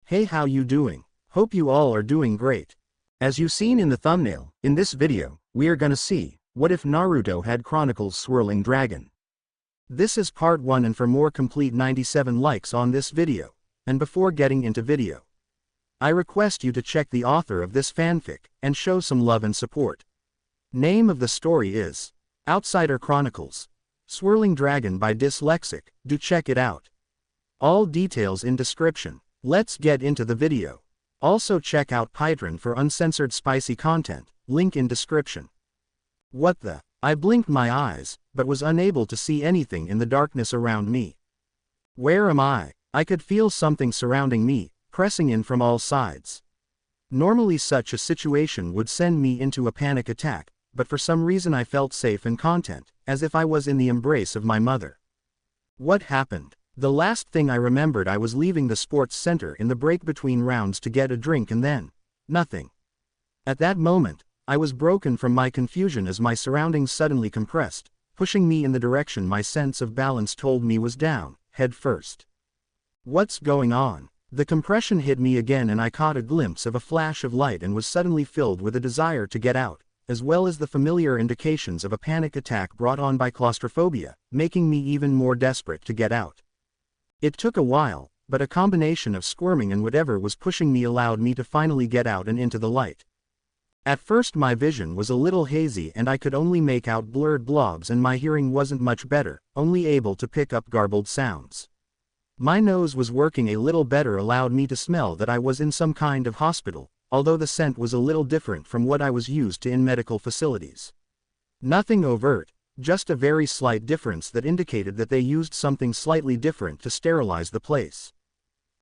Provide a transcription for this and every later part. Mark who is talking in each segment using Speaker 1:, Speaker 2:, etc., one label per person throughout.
Speaker 1: Hey, how you doing? Hope you all are doing great. As you seen in the thumbnail, in this video, we are gonna see, what if Naruto had Chronicles Swirling Dragon? This is part 1, and for more complete 97 likes on this video. And before getting into video, I request you to check the author of this fanfic, and show some love and support. Name of the story is Outsider Chronicles Swirling Dragon by Dyslexic. Do check it out. All details in description. Let's get into the video. Also check out Patreon for uncensored spicy content, link in description. What the? I blinked my eyes, but was unable to see anything in the darkness around me. Where am I? I could feel something surrounding me, pressing in from all sides. Normally such a situation would send me into a panic attack, but for some reason I felt safe and content, as if I was in the embrace of my mother. What happened? The last thing I remembered, I was leaving the sports center in the break between rounds to get a drink, and then, nothing. At that moment, I was broken from my confusion as my surroundings suddenly compressed, pushing me in the direction my sense of balance told me was down, head first. What's going on? The compression hit me again, and I caught a glimpse of a flash of light and was suddenly filled with a desire to get out, as well as the familiar indications of a panic attack brought on by claustrophobia, making me even more desperate to get out. It took a while, but a combination of squirming and whatever was pushing me allowed me to finally get out and into the light. At first my vision was a little hazy and I could only make out blurred blobs, and my hearing wasn't much better, only able to pick up garbled sounds. My nose was working a little better, allowed me to smell that I was in some kind of hospital, although the scent was a little different from what I was used to in medical facilities. Nothing overt, just a very slight difference that indicated that they used something slightly different to sterilize the place.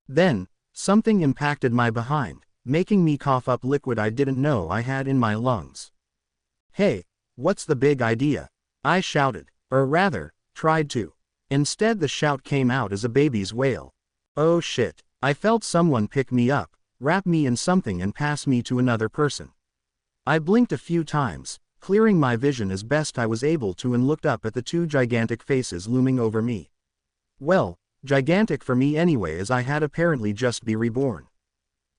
Speaker 1: Then, something impacted my behind, making me cough up liquid I didn't know I had in my lungs. Hey, what's the big idea? I shouted, or rather, tried to. Instead the shout came out as a baby's wail. Oh shit, I felt someone pick me up, wrap me in something and pass me to another person. I blinked a few times, clearing my vision as best I was able to, and looked up at the two gigantic faces looming over me. Well, gigantic for me anyway, as I had apparently just been reborn.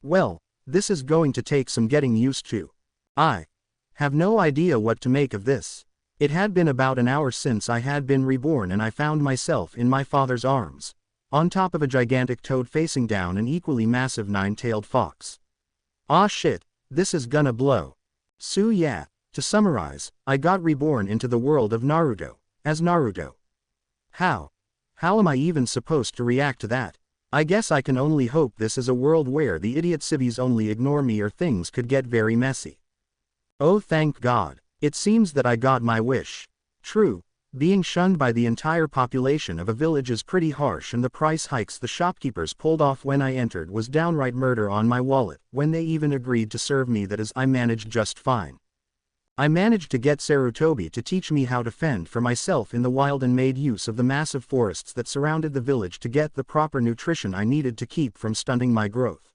Speaker 1: Well, this is going to take some getting used to. I have no idea what to make of this. It had been about an hour since I had been reborn, and I found myself in my father's arms, on top of a gigantic toad facing down an equally massive 9-tailed fox. Aw shit, this is gonna blow. So yeah. To summarize, I got reborn into the world of Naruto, as Naruto. How am I even supposed to react to that? I guess I can only hope this is a world where the idiot civvies only ignore me, or things could get very messy. Oh thank God, it seems that I got my wish. True, being shunned by the entire population of a village is pretty harsh, and the price hikes the shopkeepers pulled off when I entered was downright murder on my wallet, when they even agreed to serve me that, as I managed just fine. I managed to get Sarutobi to teach me how to fend for myself in the wild, and made use of the massive forests that surrounded the village to get the proper nutrition I needed to keep from stunting my growth.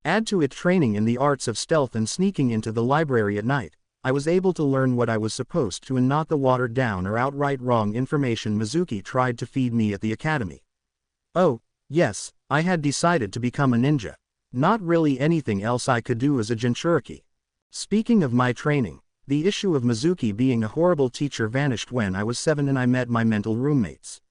Speaker 1: Add to it training in the arts of stealth and sneaking into the library at night, I was able to learn what I was supposed to, and not the watered down or outright wrong information Mizuki tried to feed me at the academy. Oh, yes, I had decided to become a ninja. Not really anything else I could do as a Jinchuriki. Speaking of my training, the issue of Mizuki being a horrible teacher vanished when I was 7 and I met my mental roommates.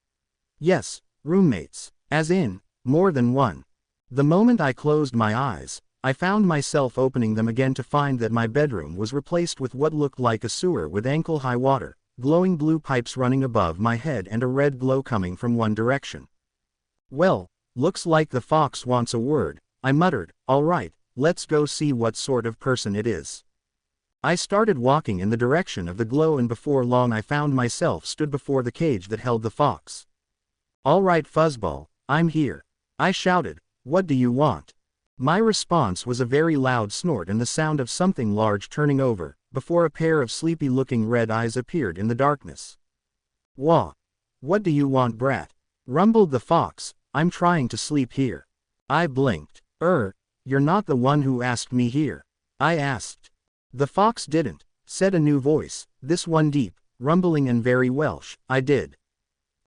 Speaker 1: Yes, roommates, as in, more than one. The moment I closed my eyes, I found myself opening them again to find that my bedroom was replaced with what looked like a sewer with ankle-high water, glowing blue pipes running above my head and a red glow coming from one direction. Well, looks like the fox wants a word, I muttered. All right, let's go see what sort of person it is. I started walking in the direction of the glow, and before long I found myself stood before the cage that held the fox. All right Fuzzball, I'm here. I shouted, what do you want? My response was a very loud snort and the sound of something large turning over, before a pair of sleepy-looking red eyes appeared in the darkness. Wah! What do you want, brat? Rumbled the fox, I'm trying to sleep here. I blinked. You're not the one who asked me here. I asked. The fox didn't, said a new voice, this one deep, rumbling and very Welsh. I did.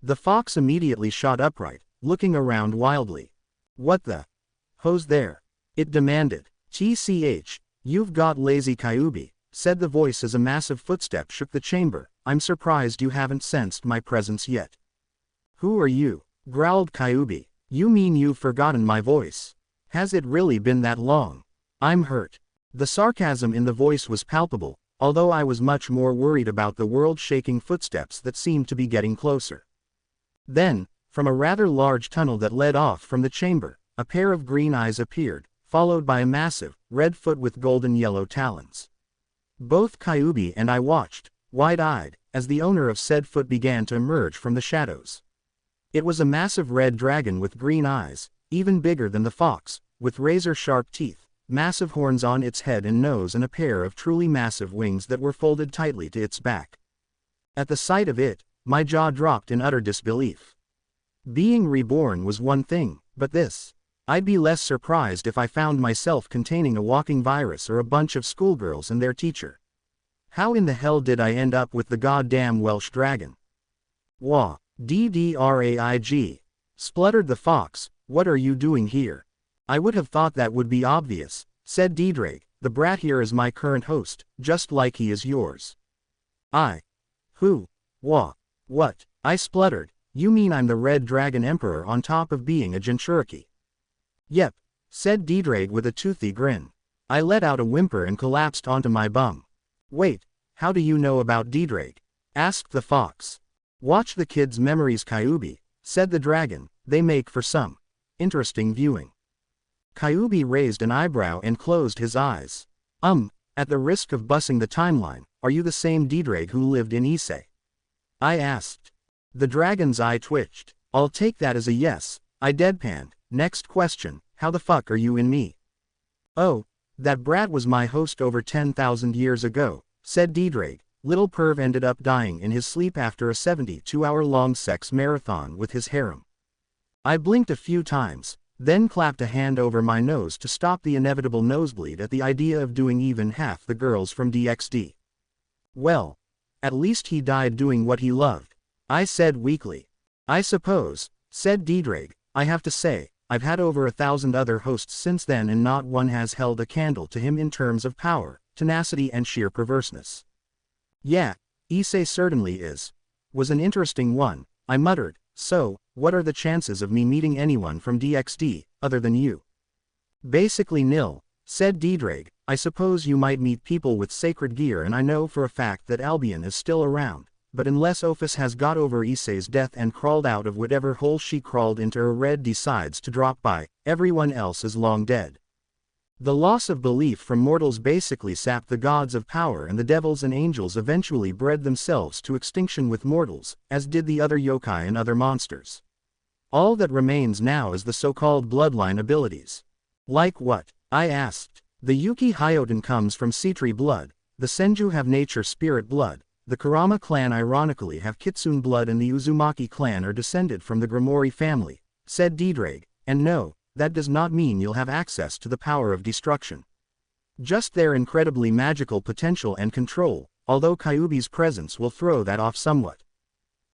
Speaker 1: The fox immediately shot upright, looking around wildly. What the? Who's there? It demanded. TCH, you've got lazy Kyubi, said the voice as a massive footstep shook the chamber. I'm surprised you haven't sensed my presence yet. Who are you? Growled Kyubi. You mean you've forgotten my voice? Has it really been that long? I'm hurt. The sarcasm in the voice was palpable, although I was much more worried about the world-shaking footsteps that seemed to be getting closer. Then, from a rather large tunnel that led off from the chamber, a pair of green eyes appeared, followed by a massive, red foot with golden-yellow talons. Both Kyubi and I watched, wide-eyed, as the owner of said foot began to emerge from the shadows. It was a massive red dragon with green eyes, even bigger than the fox, with razor-sharp teeth, massive horns on its head and nose and a pair of truly massive wings that were folded tightly to its back. At the sight of it, my jaw dropped in utter disbelief. Being reborn was one thing, but this. I'd be less surprised if I found myself containing a walking virus or a bunch of schoolgirls and their teacher. How in the hell did I end up with the goddamn Welsh dragon? Wah, DDRAIG, spluttered the fox, what are you doing here? I would have thought that would be obvious, said Deedrake, the brat here is my current host, just like he is yours. Who? Wah. What? I spluttered, you mean I'm the Red Dragon Emperor on top of being a Jinchuriki? Yep, said Deedrake with a toothy grin. I let out a whimper and collapsed onto my bum. Wait, how do you know about Deedrake? Asked the fox. Watch the kid's memories Kyubi, said the dragon, they make for some interesting viewing. Kyubi raised an eyebrow and closed his eyes. At the risk of bussing the timeline, are you the same Deedrake who lived in Issei? I asked. The dragon's eye twitched. I'll take that as a yes, I deadpanned. Next question, how the fuck are you in me? Oh, that brat was my host over 10,000 years ago, said Deedrake. Little perv ended up dying in his sleep after a 72-hour-long sex marathon with his harem. I blinked a few times, then clapped a hand over my nose to stop the inevitable nosebleed at the idea of doing even half the girls from DxD. Well, at least he died doing what he loved, I said weakly. I suppose, said Deedrake, I have to say, I've had over 1,000 other hosts since then and not one has held a candle to him in terms of power, tenacity and sheer perverseness. Yeah, Issei certainly is. Was an interesting one, I muttered. So, what are the chances of me meeting anyone from DxD, other than you? Basically nil, said Deedrake. I suppose you might meet people with sacred gear and I know for a fact that Albion is still around, but unless Ophis has got over Issei's death and crawled out of whatever hole she crawled into or Red decides to drop by, everyone else is long dead. The loss of belief from mortals basically sapped the gods of power and the devils and angels eventually bred themselves to extinction with mortals, as did the other yokai and other monsters. All that remains now is the so-called bloodline abilities. Like what? I asked. The Yuki Hyoten comes from Seatree blood, the Senju have nature spirit blood, the Kurama clan ironically have Kitsune blood and the Uzumaki clan are descended from the Grimoire family, said Deedrake, and no, that does not mean you'll have access to the power of destruction. Just their incredibly magical potential and control, although Kyubi's presence will throw that off somewhat.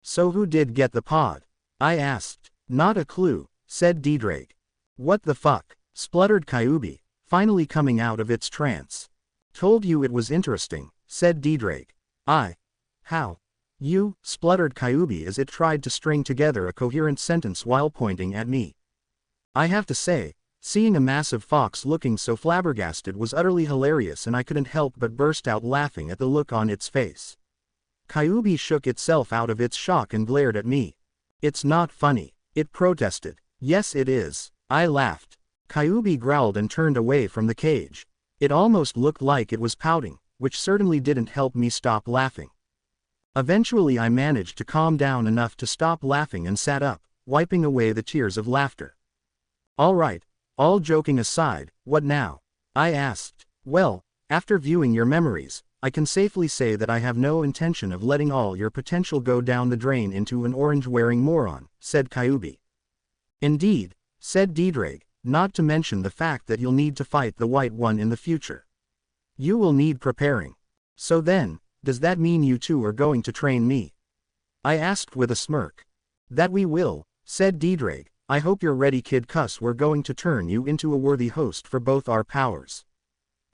Speaker 1: So who did get the pod? I asked. Not a clue, said Deedrake. What the fuck? Spluttered Kyubi, finally coming out of its trance. Told you it was interesting, said Deedrake. How? You, spluttered Kyubi as it tried to string together a coherent sentence while pointing at me. I have to say, seeing a massive fox looking so flabbergasted was utterly hilarious and I couldn't help but burst out laughing at the look on its face. Kyubi shook itself out of its shock and glared at me. It's not funny, it protested. Yes it is, I laughed. Kyubi growled and turned away from the cage. It almost looked like it was pouting, which certainly didn't help me stop laughing. Eventually I managed to calm down enough to stop laughing and sat up, wiping away the tears of laughter. Alright, all joking aside, what now? I asked. Well, after viewing your memories, I can safely say that I have no intention of letting all your potential go down the drain into an orange-wearing moron, said Kyubi. Indeed, said Deedrake, not to mention the fact that you'll need to fight the White One in the future. You will need preparing. So then, does that mean you two are going to train me? I asked with a smirk. That we will, said Deedrake. I hope you're ready, kid, cuss we're going to turn you into a worthy host for both our powers.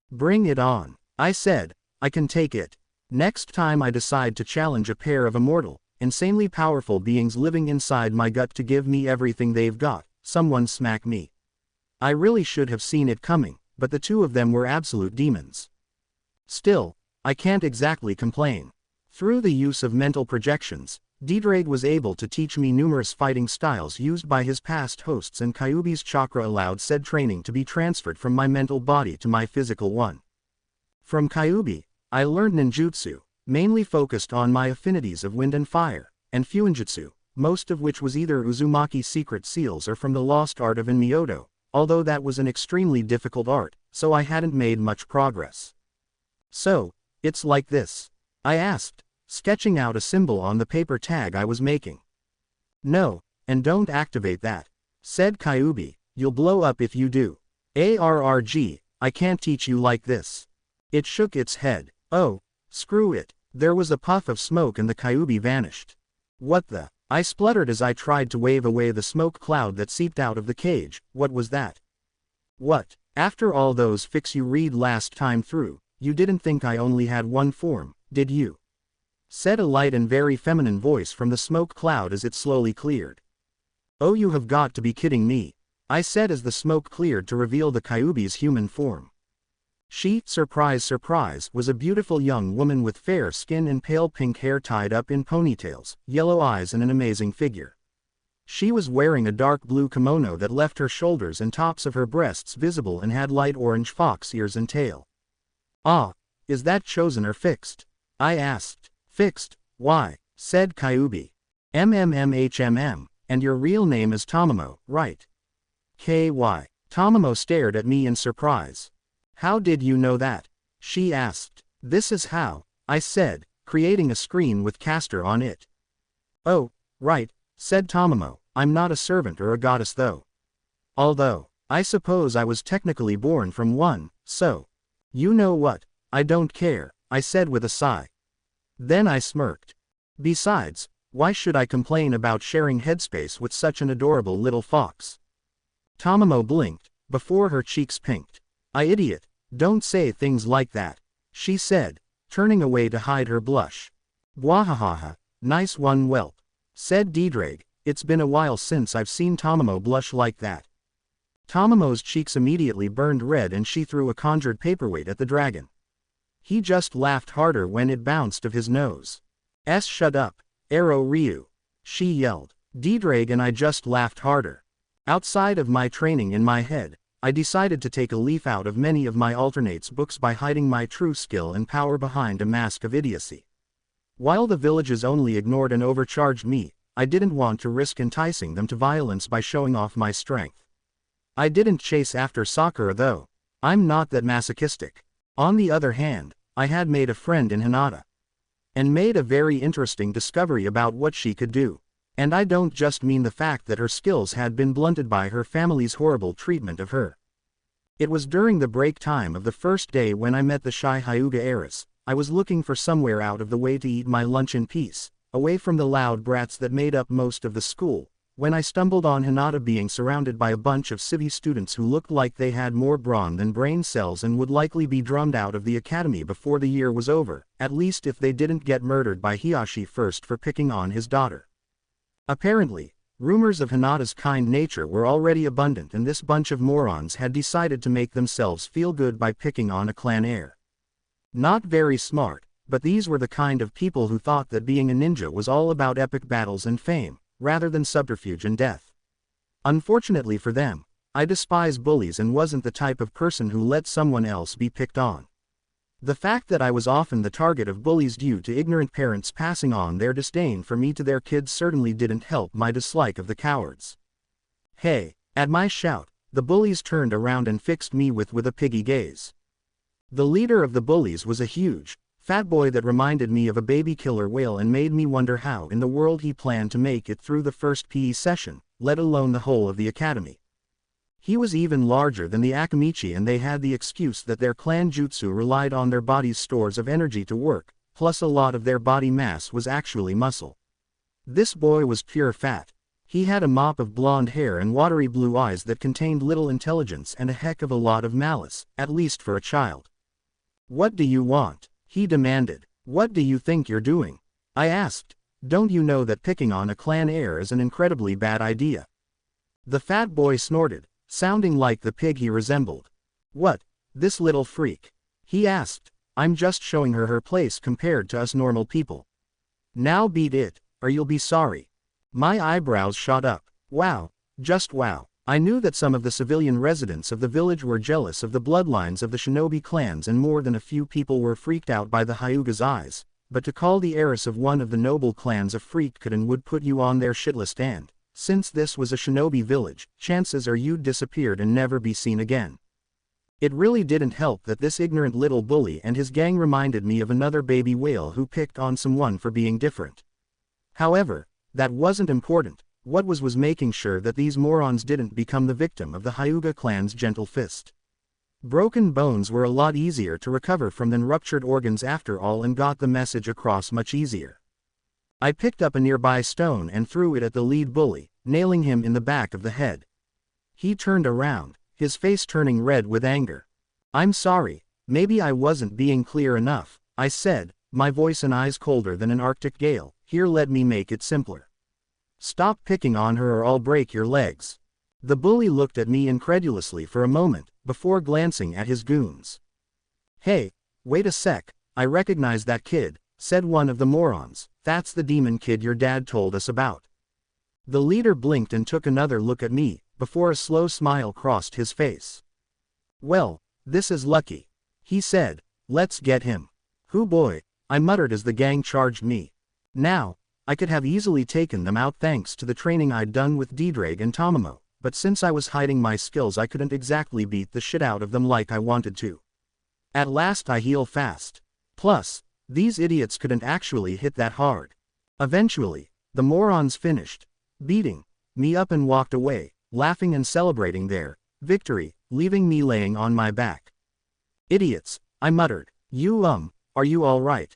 Speaker 1: Bring it on, I said, I can take it. Next time I decide to challenge a pair of immortal, insanely powerful beings living inside my gut to give me everything they've got, someone smack me. I really should have seen it coming, but the two of them were absolute demons. Still, I can't exactly complain. Through the use of mental projections, Ddraig was able to teach me numerous fighting styles used by his past hosts, and Kyuubi's chakra allowed said training to be transferred from my mental body to my physical one. From Kyuubi, I learned ninjutsu, mainly focused on my affinities of wind and fire, and fuinjutsu, most of which was either Uzumaki's secret seals or from the lost art of Inmyoto, although that was an extremely difficult art, so I hadn't made much progress. So, it's like this? I asked, sketching out a symbol on the paper tag I was making. No, and don't activate that, said Kyuubi, you'll blow up if you do. Arrg, I can't teach you like this. It shook its head. Oh, screw it. There was a puff of smoke and the Kyuubi vanished. What the? I spluttered as I tried to wave away the smoke cloud that seeped out of the cage. What was that? What? After all those fics you read last time through, you didn't think I only had one form, did you? Said a light and very feminine voice from the smoke cloud as it slowly cleared. Oh, you have got to be kidding me, I said as the smoke cleared to reveal the Kyuubi's human form. She, surprise surprise, was a beautiful young woman with fair skin and pale pink hair tied up in ponytails, yellow eyes and an amazing figure. She was wearing a dark blue kimono that left her shoulders and tops of her breasts visible and had light orange fox ears and tail. Ah, is that chosen or fixed? I asked. Fixed, why? Said Kyuubi. And your real name is Tamamo, right? KY. Tamamo stared at me in surprise. How did you know that? She asked. This is how, I said, creating a screen with caster on it. Oh, right, said Tamamo, I'm not a servant or a goddess though. Although, I suppose I was technically born from one, so. You know what, I don't care, I said with a sigh. Then I smirked. Besides, why should I complain about sharing headspace with such an adorable little fox? Tamamo blinked, before her cheeks pinked. I idiot, don't say things like that, she said, turning away to hide her blush. Bwahahaha, nice one whelp, said Ddraig, it's been a while since I've seen Tamamo blush like that. Tamamo's cheeks immediately burned red and she threw a conjured paperweight at the dragon. He just laughed harder when it bounced off his nose. Shut up, Arrow Ryu, she yelled. Ddraig and I just laughed harder. Outside of my training in my head, I decided to take a leaf out of many of my alternates books by hiding my true skill and power behind a mask of idiocy. While the villages only ignored and overcharged me, I didn't want to risk enticing them to violence by showing off my strength. I didn't chase after Sakura though. I'm not that masochistic. On the other hand, I had made a friend in Hinata. And made a very interesting discovery about what she could do. And I don't just mean the fact that her skills had been blunted by her family's horrible treatment of her. It was during the break time of the first day when I met the shy Hyuga heiress. I was looking for somewhere out of the way to eat my lunch in peace, away from the loud brats that made up most of the school, when I stumbled on Hinata being surrounded by a bunch of civvy students who looked like they had more brawn than brain cells and would likely be drummed out of the academy before the year was over, at least if they didn't get murdered by Hiyashi first for picking on his daughter. Apparently, rumors of Hinata's kind nature were already abundant and this bunch of morons had decided to make themselves feel good by picking on a clan heir. Not very smart, but these were the kind of people who thought that being a ninja was all about epic battles and fame, rather than subterfuge and death. Unfortunately for them, I despise bullies and wasn't the type of person who let someone else be picked on. The fact that I was often the target of bullies due to ignorant parents passing on their disdain for me to their kids certainly didn't help my dislike of the cowards. Hey, at my shout, the bullies turned around and fixed me with a piggy gaze. The leader of the bullies was a huge, fat boy that reminded me of a baby killer whale and made me wonder how in the world he planned to make it through the first PE session, let alone the whole of the academy. He was even larger than the Akamichi and they had the excuse that their clan jutsu relied on their body's stores of energy to work, plus a lot of their body mass was actually muscle. This boy was pure fat. He had a mop of blonde hair and watery blue eyes that contained little intelligence and a heck of a lot of malice, at least for a child. "What do you want?" he demanded. "What do you think you're doing?" I asked. "Don't you know that picking on a clan heir is an incredibly bad idea?" The fat boy snorted, sounding like the pig he resembled. "What, this little freak?" he asked. "I'm just showing her her place compared to us normal people. Now beat it, or you'll be sorry." My eyebrows shot up. Wow, just wow. I knew that some of the civilian residents of the village were jealous of the bloodlines of the shinobi clans and more than a few people were freaked out by the Hyuga's eyes, but to call the heiress of one of the noble clans a freak could and would put you on their shit list, and, since this was a shinobi village, chances are you'd disappeared and never be seen again. It really didn't help that this ignorant little bully and his gang reminded me of another baby whale who picked on someone for being different. However, that wasn't important. What was making sure that these morons didn't become the victim of the Hyuga clan's gentle fist. Broken bones were a lot easier to recover from than ruptured organs after all, and got the message across much easier. I picked up a nearby stone and threw it at the lead bully, nailing him in the back of the head. He turned around, his face turning red with anger. "I'm sorry, maybe I wasn't being clear enough," I said, my voice and eyes colder than an Arctic gale. "Here, let me make it simpler. Stop picking on her or I'll break your legs." The bully looked at me incredulously for a moment, before glancing at his goons. "Hey, wait a sec, I recognize that kid," said one of the morons. "That's the demon kid your dad told us about." The leader blinked and took another look at me, before a slow smile crossed his face. "Well, this is lucky," he said. "Let's get him." "Hoo boy," I muttered as the gang charged me. Now, I could have easily taken them out thanks to the training I'd done with Ddraig and Tamamo, but since I was hiding my skills I couldn't exactly beat the shit out of them like I wanted to. At last I heal fast. Plus, these idiots couldn't actually hit that hard. Eventually, the morons finished beating me up and walked away, laughing and celebrating their victory, leaving me laying on my back. "Idiots," I muttered. Are you all right?"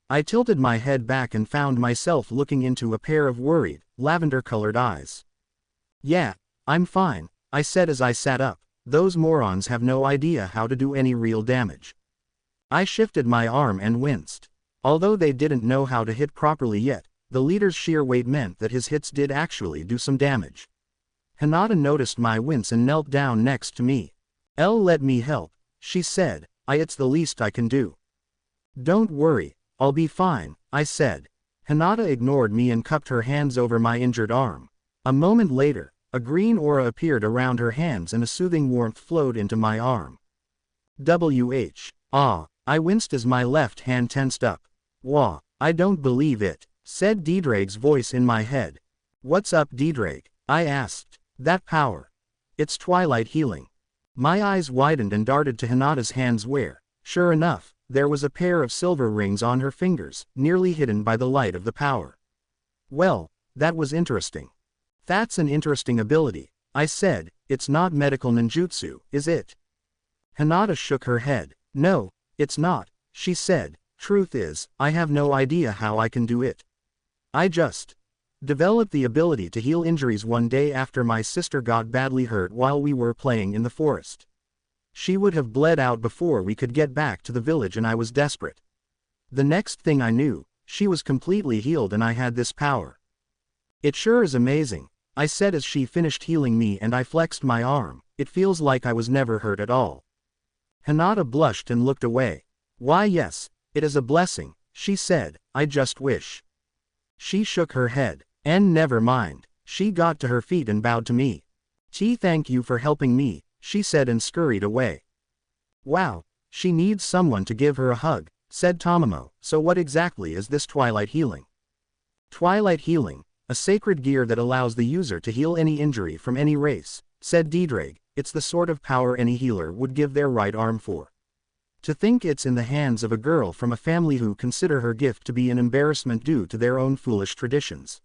Speaker 1: I tilted my head back and found myself looking into a pair of worried, lavender-colored eyes. "Yeah, I'm fine," I said as I sat up. "Those morons have no idea how to do any real damage." I shifted my arm and winced. Although they didn't know how to hit properly yet, the leader's sheer weight meant that his hits did actually do some damage. Hinata noticed my wince and knelt down next to me. "Let me help," she said. It's the least I can do." "Don't worry, I'll be fine," I said. Hinata ignored me and cupped her hands over my injured arm. A moment later, a green aura appeared around her hands and a soothing warmth flowed into my arm. I winced as my left hand tensed up. "Wah, I don't believe it," said Ddraig's voice in my head. "What's up, Ddraig?" I asked. "That power. It's twilight healing." My eyes widened and darted to Hinata's hands where, sure enough, there was a pair of silver rings on her fingers, nearly hidden by the light of the power. "Well, that was interesting." "That's an interesting ability," I said. "It's not medical ninjutsu, is it?" Hinata shook her head. "No, it's not," she said. "Truth is, I have no idea how I can do it. I just developed the ability to heal injuries one day after my sister got badly hurt while we were playing in the forest. She would have bled out before we could get back to the village and I was desperate. The next thing I knew, she was completely healed and I had this power." "It sure is amazing," I said as she finished healing me and I flexed my arm. "It feels like I was never hurt at all." Hinata blushed and looked away. "Why yes, it is a blessing," she said. "I just wish." She shook her head. "And never mind." She got to her feet and bowed to me. Thank you for helping me," she said and scurried away. "Wow, she needs someone to give her a hug," said Tamamo. "So what exactly is this twilight healing?" "Twilight healing, a sacred gear that allows the user to heal any injury from any race," said Ddraig. "It's the sort of power any healer would give their right arm for. To think it's in the hands of a girl from a family who consider her gift to be an embarrassment due to their own foolish traditions.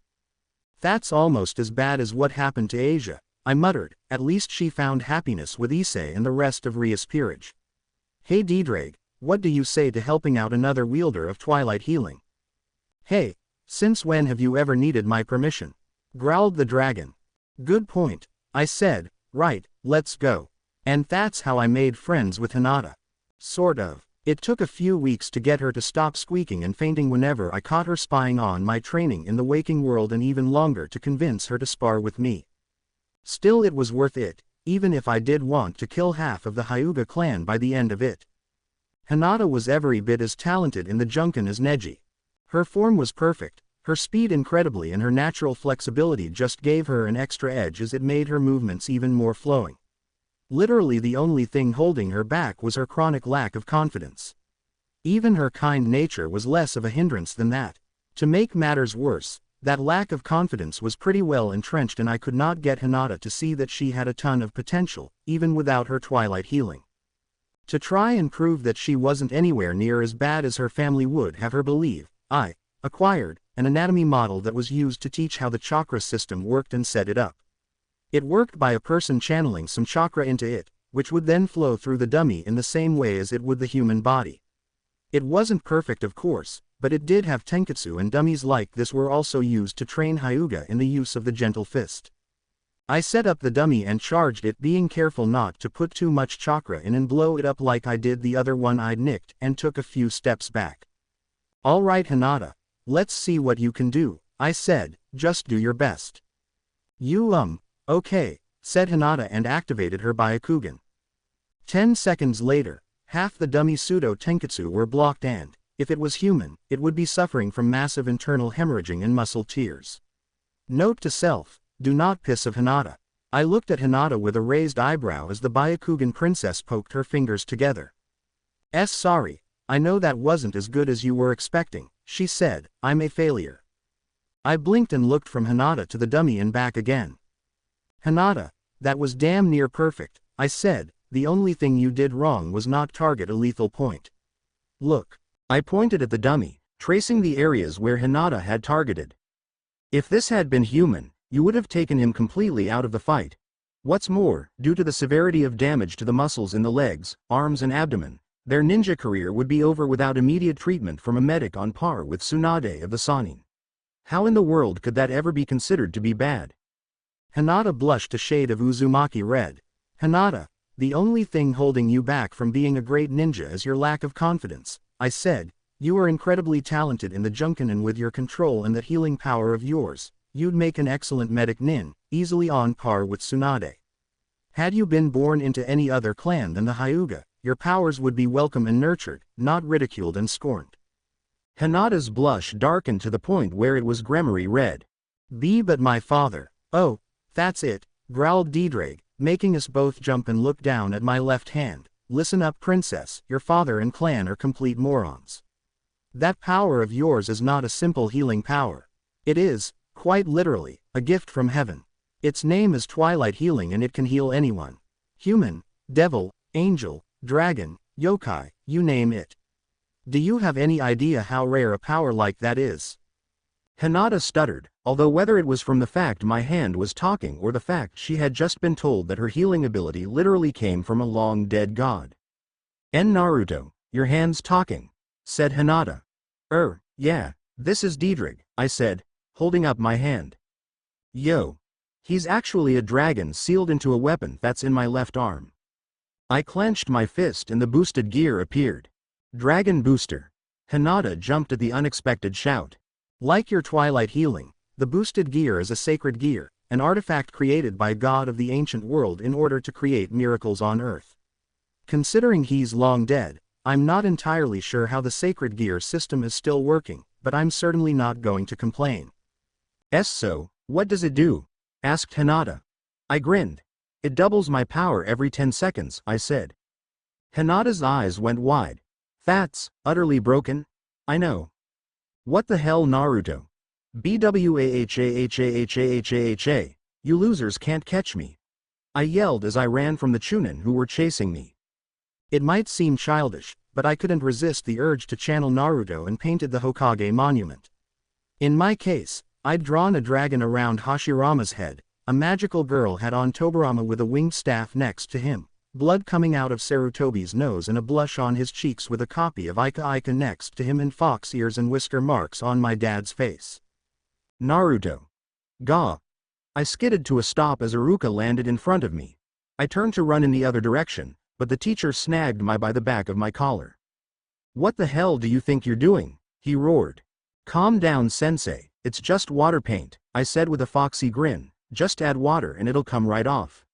Speaker 1: That's almost as bad as what happened to Asia," I muttered. "At least she found happiness with Issei and the rest of Ria's peerage. Hey Ddraig, what do you say to helping out another wielder of twilight healing?" "Hey, since when have you ever needed my permission?" growled the dragon. Good point, I said. Right, let's go. And that's how I made friends with Hinata. Sort of. It took a few weeks to get her to stop squeaking and fainting whenever I caught her spying on my training in the waking world, and even longer to convince her to spar with me. Still, it was worth it, even if I did want to kill half of the Hyuga clan by the end of it. Hinata was every bit as talented in the Junkan as Neji. Her form was perfect, her speed incredibly, and her natural flexibility just gave her an extra edge as it made her movements even more flowing. Literally the only thing holding her back was her chronic lack of confidence. Even her kind nature was less of a hindrance than that. To make matters worse, that lack of confidence was pretty well entrenched, and I could not get Hinata to see that she had a ton of potential, even without her twilight healing. To try and prove that she wasn't anywhere near as bad as her family would have her believe, I acquired an anatomy model that was used to teach how the chakra system worked and set it up. It worked by a person channeling some chakra into it, which would then flow through the dummy in the same way as it would the human body. It wasn't perfect, of course, but it did have tenketsu, and dummies like this were also used to train Hyuga in the use of the gentle fist. I set up the dummy and charged it, being careful not to put too much chakra in and blow it up like I did the other one I'd nicked, and took a few steps back. Alright Hinata, let's see what you can do, I said, just do your best. Okay, said Hinata and activated her Byakugan. 10 seconds later, half the dummy pseudo tenketsu were blocked, and, if it was human, it would be suffering from massive internal hemorrhaging and muscle tears. Note to self, do not piss of Hinata. I looked at Hinata with a raised eyebrow as the Byakugan princess poked her fingers together. Sorry, I know that wasn't as good as you were expecting, she said, I'm a failure. I blinked and looked from Hinata to the dummy and back again. Hinata, that was damn near perfect, I said. The only thing you did wrong was not target a lethal point. Look. I pointed at the dummy, tracing the areas where Hinata had targeted. If this had been human, you would have taken him completely out of the fight. What's more, due to the severity of damage to the muscles in the legs, arms and abdomen, their ninja career would be over without immediate treatment from a medic on par with Tsunade of the Sannin. How in the world could that ever be considered to be bad? Hinata blushed a shade of Uzumaki red. Hinata, the only thing holding you back from being a great ninja is your lack of confidence, I said. You are incredibly talented in the Junkan, and with your control and that healing power of yours, you'd make an excellent medic nin, easily on par with Tsunade. Had you been born into any other clan than the Hyuga, your powers would be welcome and nurtured, not ridiculed and scorned. Hinata's blush darkened to the point where it was gremory red. But my father. Oh, that's it, growled Diedreg, making us both jump and look down at my left hand. Listen up, princess, your father and clan are complete morons. That power of yours is not a simple healing power. It is, quite literally, a gift from heaven. Its name is Twilight Healing, and it can heal anyone. Human, devil, angel, dragon, yokai, you name it. Do you have any idea how rare a power like that is? Hinata stuttered, although whether it was from the fact my hand was talking or the fact she had just been told that her healing ability literally came from a long-dead god. Naruto, your hand's talking, said Hinata. Yeah, this is Diedreg, I said, holding up my hand. Yo. He's actually a dragon sealed into a weapon that's in my left arm. I clenched my fist and the boosted gear appeared. Dragon booster. Hinata jumped at the unexpected shout. Like your Twilight Healing, the boosted gear is a sacred gear, an artifact created by God of the ancient world in order to create miracles on Earth. Considering he's long dead, I'm not entirely sure how the sacred gear system is still working, but I'm certainly not going to complain. So, what does it do? Asked Hinata. I grinned. It doubles my power every 10 seconds, I said. Hinata's eyes went wide. That's utterly broken? I know. What the hell, Naruto? BWAHAHAHAHAHA, you losers can't catch me. I yelled as I ran from the Chunin who were chasing me. It might seem childish, but I couldn't resist the urge to channel Naruto and painted the Hokage monument. In my case, I'd drawn a dragon around Hashirama's head, a magical girl had on Tobirama with a winged staff next to him, blood coming out of Sarutobi's nose and a blush on his cheeks with a copy of Ika Ika next to him, and fox ears and whisker marks on my dad's face. Naruto. Gah, I skidded to a stop as Iruka landed in front of me. I turned to run in the other direction, but the teacher snagged me by the back of my collar. "What the hell do you think you're doing?" he roared. "Calm down, sensei, it's just water paint," I said with a foxy grin. "Just add water and it'll come right off."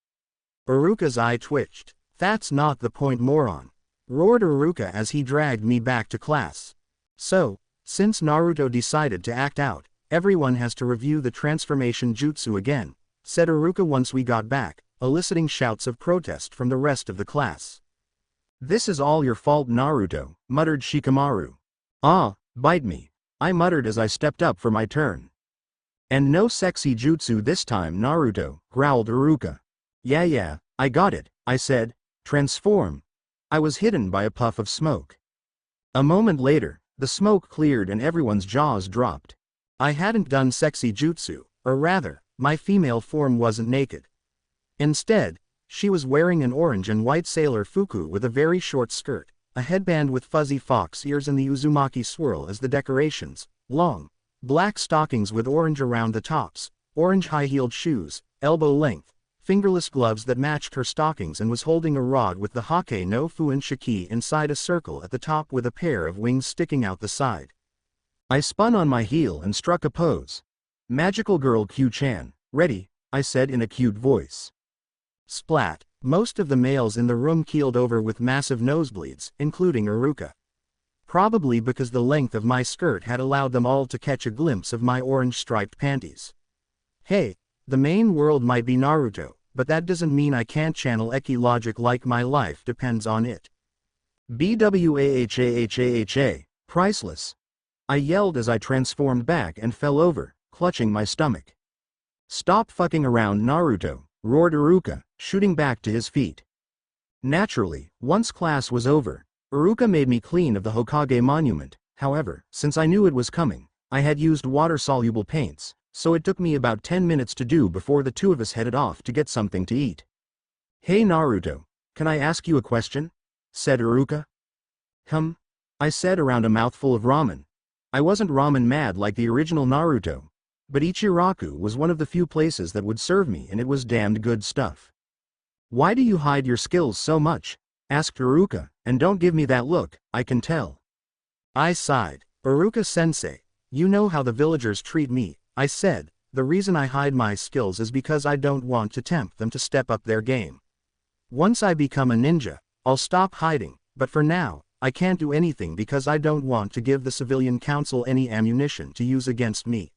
Speaker 1: Iruka's eye twitched. "That's not the point, moron," roared Iruka as he dragged me back to class. "So, since Naruto decided to act out, everyone has to review the transformation jutsu again," said Iruka once we got back, eliciting shouts of protest from the rest of the class. "This is all your fault, Naruto," muttered Shikamaru. "Ah, bite me," I muttered as I stepped up for my turn. "And no sexy jutsu this time, Naruto," growled Iruka. Yeah, I got it," I said. "Transform." I was hidden by a puff of smoke. A moment later, the smoke cleared and everyone's jaws dropped. I hadn't done sexy jutsu, or rather, my female form wasn't naked. Instead, she was wearing an orange and white sailor fuku with a very short skirt, a headband with fuzzy fox ears and the Uzumaki swirl as the decorations, long, black stockings with orange around the tops, orange high-heeled shoes, elbow-length, fingerless gloves that matched her stockings, and was holding a rod with the Hake no Fuin Shiki inside a circle at the top with a pair of wings sticking out the side. I spun on my heel and struck a pose. "Magical girl Q-chan, ready," I said in a cute voice. Splat! Most of the males in the room keeled over with massive nosebleeds, including Iruka. Probably because the length of my skirt had allowed them all to catch a glimpse of my orange-striped panties. Hey, the main world might be Naruto, but that doesn't mean I can't channel Eki logic like my life depends on it. BWAHAHAHA, priceless. I yelled as I transformed back and fell over, clutching my stomach. "Stop fucking around, Naruto," roared Iruka, shooting back to his feet. Naturally, once class was over, Iruka made me clean of the Hokage monument. However, since I knew it was coming, I had used water-soluble paints, so it took me about 10 minutes to do before the two of us headed off to get something to eat. "Hey Naruto, can I ask you a question?" said Iruka. I said around a mouthful of ramen. I wasn't ramen mad like the original Naruto, but Ichiraku was one of the few places that would serve me, and it was damned good stuff. "Why do you hide your skills so much?" asked Iruka, "and don't give me that look, I can tell." I sighed. "Iruka-sensei, you know how the villagers treat me," I said. "The reason I hide my skills is because I don't want to tempt them to step up their game. Once I become a ninja, I'll stop hiding, but for now, I can't do anything because I don't want to give the civilian council any ammunition to use against me."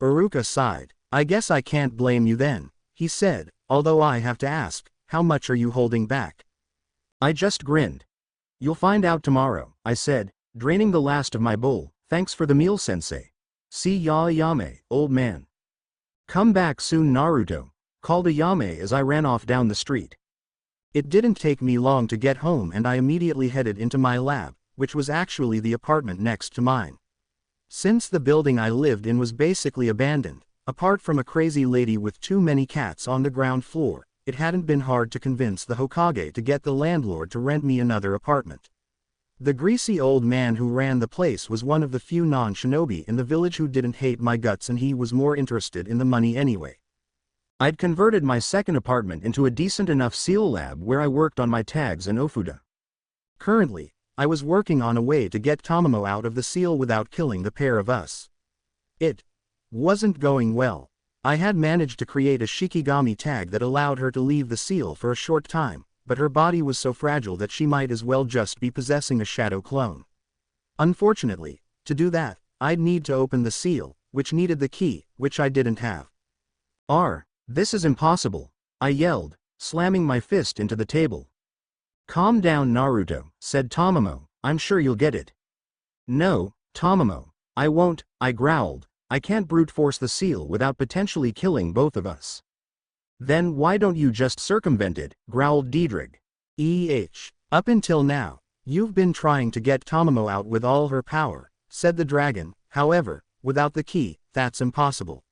Speaker 1: Iruka sighed. "I guess I can't blame you then," he said, "although I have to ask, how much are you holding back?" I just grinned. "You'll find out tomorrow," I said, draining the last of my bowl. "Thanks for the meal, sensei." "See ya Ayame, old man." "Come back soon, Naruto," called Ayame as I ran off down the street. It didn't take me long to get home, and I immediately headed into my lab, which was actually the apartment next to mine. Since the building I lived in was basically abandoned, apart from a crazy lady with too many cats on the ground floor, it hadn't been hard to convince the Hokage to get the landlord to rent me another apartment. The greasy old man who ran the place was one of the few non-shinobi in the village who didn't hate my guts, and he was more interested in the money anyway. I'd converted my second apartment into a decent enough seal lab where I worked on my tags and ofuda. Currently, I was working on a way to get Tamamo out of the seal without killing the pair of us. It wasn't going well. I had managed to create a Shikigami tag that allowed her to leave the seal for a short time, but her body was so fragile that she might as well just be possessing a shadow clone. Unfortunately, to do that, I'd need to open the seal, which needed the key, which I didn't have. This is impossible," I yelled, slamming my fist into the table. "Calm down, Naruto," said Tamamo, "I'm sure you'll get it." "No, Tamamo, I won't," I growled. "I can't brute force the seal without potentially killing both of us." "Then why don't you just circumvent it?" growled Diedrich. Up until now, you've been trying to get Tamamo out with all her power," said the dragon. "However, without the key, that's impossible."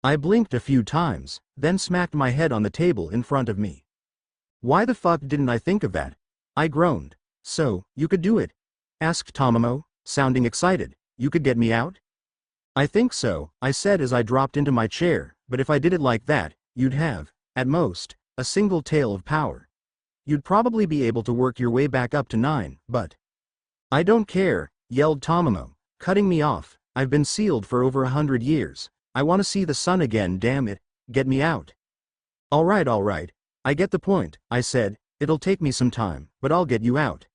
Speaker 1: I blinked a few times, then smacked my head on the table in front of me. "Why the fuck didn't I think of that?" I groaned. "So, you could do it?" asked Tamamo, sounding excited. "You could get me out?" "I think so," I said as I dropped into my chair, but if I did it like that, you'd have, at most, a single tail of power. You'd probably be able to work your way back up to 9, but... I don't care, yelled Tamamo, cutting me off. I've been sealed for over 100 years. I want to see the sun again, damn it. Get me out. Alright. I get the point, I said. It'll take me some time, but I'll get you out.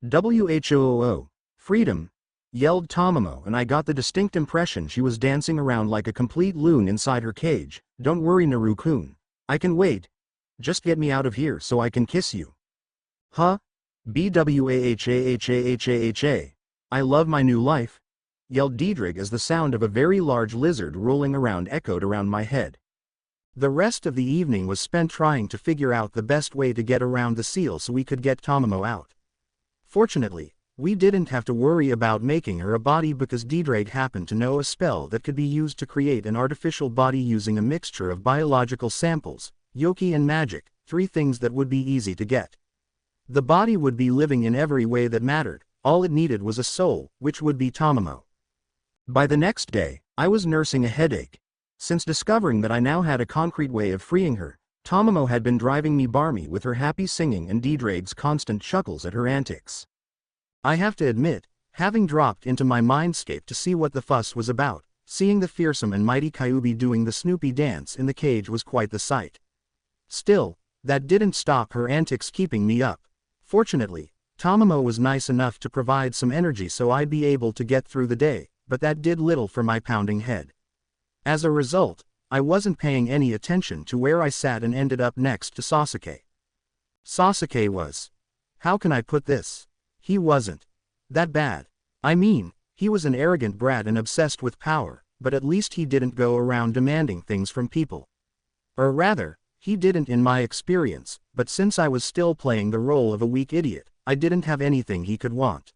Speaker 1: Whoa, freedom, yelled Tamamo, and I got the distinct impression she was dancing around like a complete loon inside her cage. Don't worry, Naru-kun. I can wait. Just get me out of here so I can kiss you. Huh? Bwahahahahah. I love my new life, yelled Diedrich as the sound of a very large lizard rolling around echoed around my head. The rest of the evening was spent trying to figure out the best way to get around the seal so we could get Tamamo out. Fortunately, we didn't have to worry about making her a body because Diedrich happened to know a spell that could be used to create an artificial body using a mixture of biological samples, yoki and magic, 3 things that would be easy to get. The body would be living in every way that mattered. All it needed was a soul, which would be Tamamo. By the next day, I was nursing a headache. Since discovering that I now had a concrete way of freeing her, Tamamo had been driving me barmy with her happy singing and Diedrich's constant chuckles at her antics. I have to admit, having dropped into my mindscape to see what the fuss was about, seeing the fearsome and mighty Kyuubi doing the Snoopy dance in the cage was quite the sight. Still, that didn't stop her antics keeping me up. Fortunately, Tamamo was nice enough to provide some energy so I'd be able to get through the day, but that did little for my pounding head. As a result, I wasn't paying any attention to where I sat and ended up next to Sasuke. Sasuke was... how can I put this? He wasn't that bad. I mean, he was an arrogant brat and obsessed with power, but at least he didn't go around demanding things from people. Or rather, he didn't in my experience, but since I was still playing the role of a weak idiot, I didn't have anything he could want.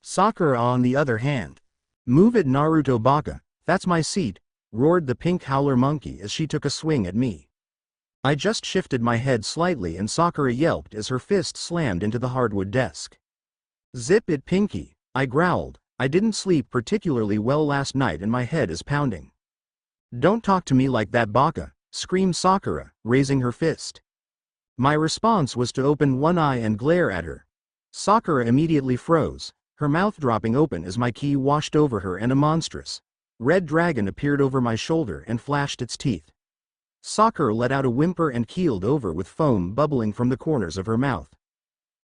Speaker 1: Sakura on the other hand. Move it, Naruto baka, that's my seat, roared the pink howler monkey as she took a swing at me. I just shifted my head slightly and Sakura yelped as her fist slammed into the hardwood desk. Zip it, Pinky, I growled. I didn't sleep particularly well last night and my head is pounding. Don't talk to me like that, baka, screamed Sakura, raising her fist. My response was to open one eye and glare at her. Sakura immediately froze, her mouth dropping open as my ki washed over her and a monstrous red dragon appeared over my shoulder and flashed its teeth. Sakura let out a whimper and keeled over with foam bubbling from the corners of her mouth.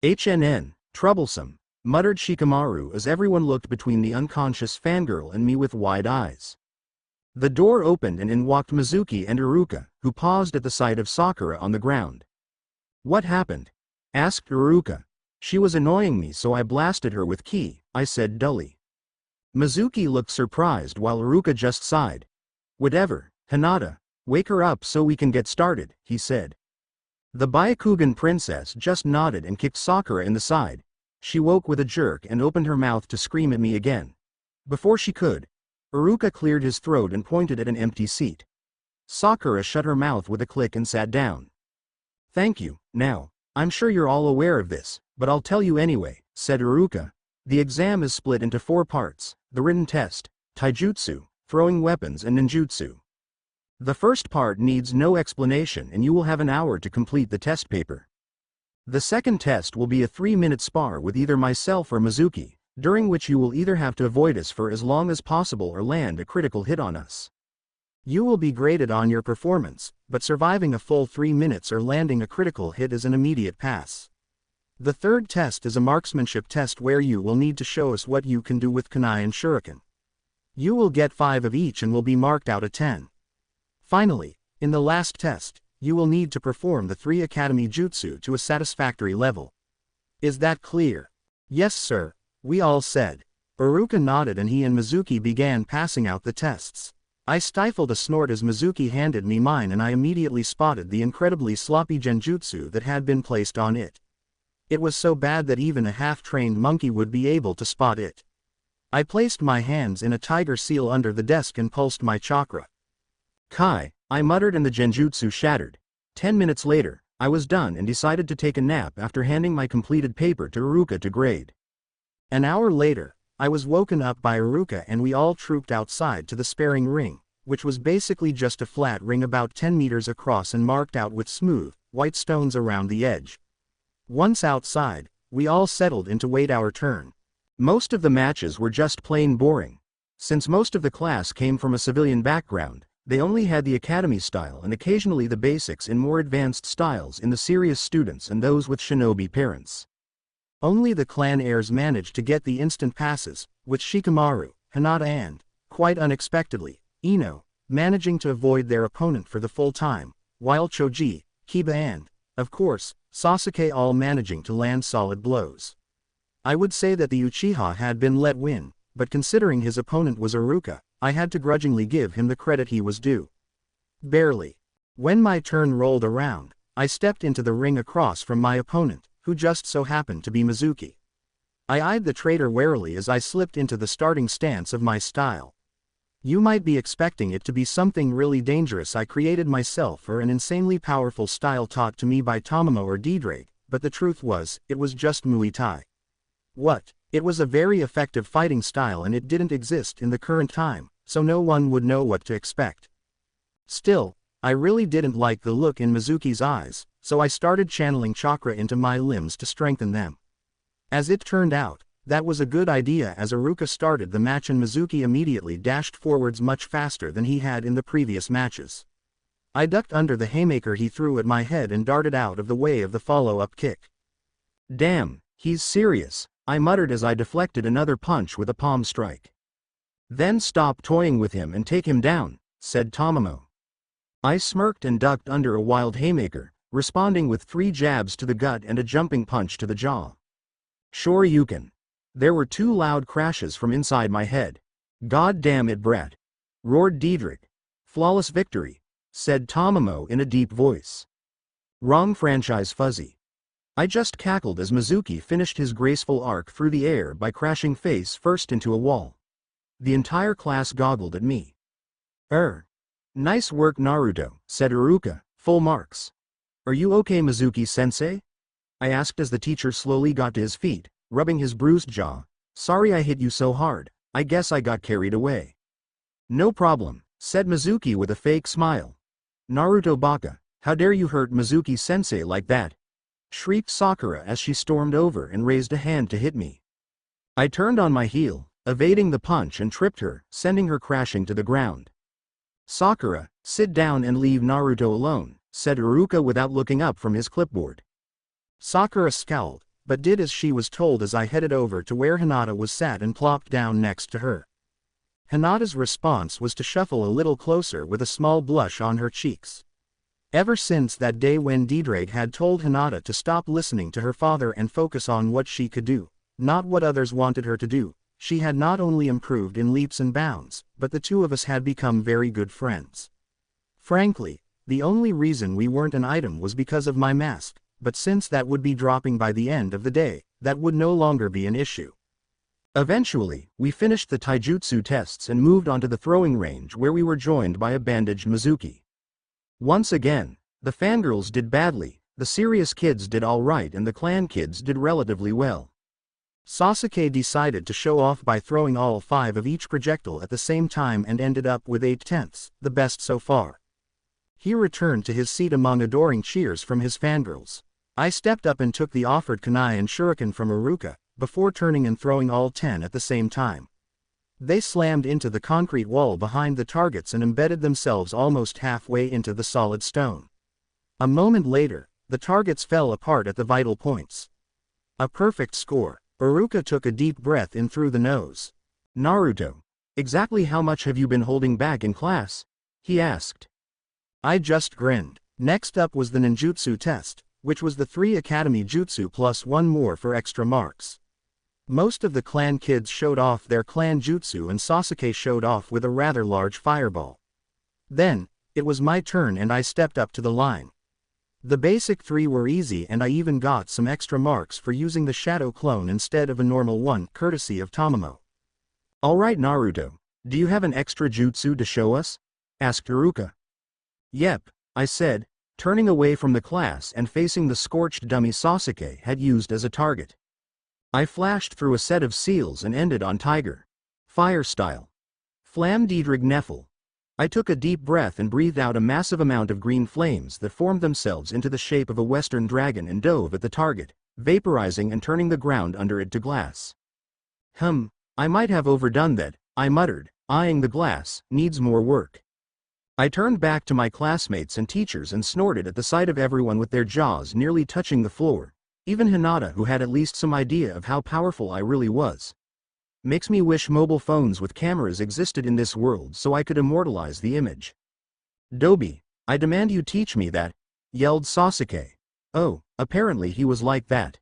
Speaker 1: HNN, troublesome, muttered Shikamaru as everyone looked between the unconscious fangirl and me with wide eyes. The door opened and in walked Mizuki and Iruka, who paused at the sight of Sakura on the ground. What happened? Asked Iruka. She was annoying me so I blasted her with ki, I said dully. Mizuki looked surprised while Iruka just sighed. Whatever, Hinata, wake her up so we can get started, he said. The Byakugan princess just nodded and kicked Sakura in the side. She woke with a jerk and opened her mouth to scream at me again. Before she could, Iruka cleared his throat and pointed at an empty seat. Sakura shut her mouth with a click and sat down. Thank you. Now, I'm sure you're all aware of this, but I'll tell you anyway, said Iruka. The exam is split into 4 parts, the written test, taijutsu, throwing weapons and ninjutsu. The first part needs no explanation and you will have an hour to complete the test paper. The second test will be a 3-minute spar with either myself or Mizuki, during which you will either have to avoid us for as long as possible or land a critical hit on us. You will be graded on your performance, but surviving a full 3 minutes or landing a critical hit is an immediate pass. The third test is a marksmanship test where you will need to show us what you can do with kunai and shuriken. You will get 5 of each and will be marked out of 10. Finally, in the last test, you will need to perform the 3 academy jutsu to a satisfactory level. Is that clear? Yes, sir, we all said. Iruka nodded and he and Mizuki began passing out the tests. I stifled a snort as Mizuki handed me mine and I immediately spotted the incredibly sloppy genjutsu that had been placed on it. It was so bad that even a half-trained monkey would be able to spot it. I placed my hands in a tiger seal under the desk and pulsed my chakra. Kai, I muttered and the genjutsu shattered. 10 minutes later, I was done and decided to take a nap after handing my completed paper to Iruka to grade. An hour later, I was woken up by Iruka and we all trooped outside to the sparring ring, which was basically just a flat ring about 10 meters across and marked out with smooth, white stones around the edge. Once outside, we all settled in to wait our turn. Most of the matches were just plain boring. Since most of the class came from a civilian background, they only had the academy style and occasionally the basics in more advanced styles in the serious students and those with shinobi parents. Only the clan heirs managed to get the instant passes, with Shikamaru, Hinata and, quite unexpectedly, Ino, managing to avoid their opponent for the full time, while Choji, Kiba and, of course, Sasuke all managing to land solid blows. I would say that the Uchiha had been let win, but considering his opponent was Iruka, I had to grudgingly give him the credit he was due. Barely. When my turn rolled around, I stepped into the ring across from my opponent, who just so happened to be Mizuki. I eyed the traitor warily as I slipped into the starting stance of my style. You might be expecting it to be something really dangerous I created myself or an insanely powerful style taught to me by Tamamo or Didrake, but the truth was, it was just Muay Thai. What? It was a very effective fighting style and it didn't exist in the current time, so no one would know what to expect. Still, I really didn't like the look in Mizuki's eyes, so I started channeling chakra into my limbs to strengthen them. As it turned out, that was a good idea as Iruka started the match and Mizuki immediately dashed forwards much faster than he had in the previous matches. I ducked under the haymaker he threw at my head and darted out of the way of the follow-up kick. Damn, he's serious, I muttered as I deflected another punch with a palm strike. Then stop toying with him and take him down, said Tamamo. I smirked and ducked under a wild haymaker, responding with 3 jabs to the gut and a jumping punch to the jaw. Sure you can. There were 2 loud crashes from inside my head. God damn it, brat! Roared Diedrich. Flawless victory, said Tamamo in a deep voice. Wrong franchise, Fuzzy. I just cackled as Mizuki finished his graceful arc through the air by crashing face first into a wall. The entire class goggled at me. Nice work, Naruto, said Iruka, full marks. Are you okay, Mizuki-sensei? I asked as the teacher slowly got to his feet, rubbing his bruised jaw. Sorry I hit you so hard, I guess I got carried away. No problem, said Mizuki with a fake smile. Naruto baka, how dare you hurt Mizuki-sensei like that? Shrieked Sakura as she stormed over and raised a hand to hit me. I turned on my heel, evading the punch and tripped her, sending her crashing to the ground. Sakura, sit down and leave Naruto alone, said Iruka without looking up from his clipboard. Sakura scowled, but did as she was told as I headed over to where Hinata was sat and plopped down next to her. Hinata's response was to shuffle a little closer with a small blush on her cheeks. Ever since that day when Diedrich had told Hinata to stop listening to her father and focus on what she could do, not what others wanted her to do, she had not only improved in leaps and bounds, but the two of us had become very good friends. Frankly, the only reason we weren't an item was because of my mask, but since that would be dropping by the end of the day, that would no longer be an issue. Eventually, we finished the taijutsu tests and moved on to the throwing range where we were joined by a bandaged Mizuki. Once again, the fangirls did badly, the serious kids did alright and the clan kids did relatively well. Sasuke decided to show off by throwing all 5 of each projectile at the same time and ended up with 8/10, the best so far. He returned to his seat among adoring cheers from his fangirls. I stepped up and took the offered kunai and shuriken from Iruka, before turning and throwing all 10 at the same time. They slammed into the concrete wall behind the targets and embedded themselves almost halfway into the solid stone. A moment later, the targets fell apart at the vital points. A perfect score. Iruka took a deep breath in through the nose. Naruto, exactly how much have you been holding back in class? He asked. I just grinned. Next up was the ninjutsu test, which was the 3 academy jutsu plus 1 more for extra marks. Most of the clan kids showed off their clan jutsu and Sasuke showed off with a rather large fireball. Then, it was my turn and I stepped up to the line. The basic 3 were easy and I even got some extra marks for using the shadow clone instead of a normal one, courtesy of Tamamo. Alright Naruto, do you have an extra jutsu to show us? Asked Iruka. Yep, I said, turning away from the class and facing the scorched dummy Sasuke had used as a target. I flashed through a set of seals and ended on Tiger. Fire style. Flam Diedrich Neffel. I took a deep breath and breathed out a massive amount of green flames that formed themselves into the shape of a western dragon and dove at the target, vaporizing and turning the ground under it to glass. I might have overdone that, I muttered, eyeing the glass, needs more work. I turned back to my classmates and teachers and snorted at the sight of everyone with their jaws nearly touching the floor, even Hinata, who had at least some idea of how powerful I really was. Makes me wish mobile phones with cameras existed in this world so I could immortalize the image. Dobi, I demand you teach me that, yelled Sasuke. Oh, apparently he was like that.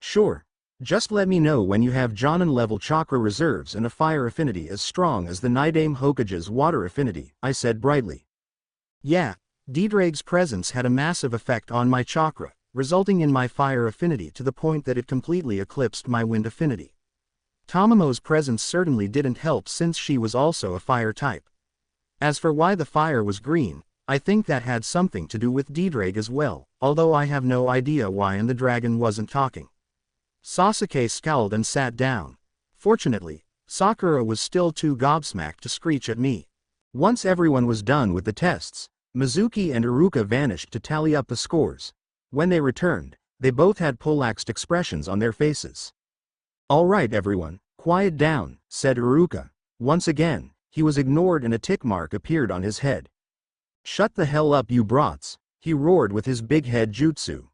Speaker 1: Sure. Just let me know when you have Jonin-level chakra reserves and a fire affinity as strong as the Nidaime Hokage's water affinity, I said brightly. Yeah, D-Drake's presence had a massive effect on my chakra, resulting in my fire affinity to the point that it completely eclipsed my wind affinity. Tamamo's presence certainly didn't help since she was also a fire type. As for why the fire was green, I think that had something to do with D-Drake as well, although I have no idea why and the dragon wasn't talking. Sasuke scowled and sat down. Fortunately, Sakura was still too gobsmacked to screech at me. Once everyone was done with the tests, Mizuki and Iruka vanished to tally up the scores. When they returned, they both had poleaxed expressions on their faces. All right everyone, quiet down, said Iruka. Once again, he was ignored and a tick mark appeared on his head. Shut the hell up you brats, he roared with his big head jutsu.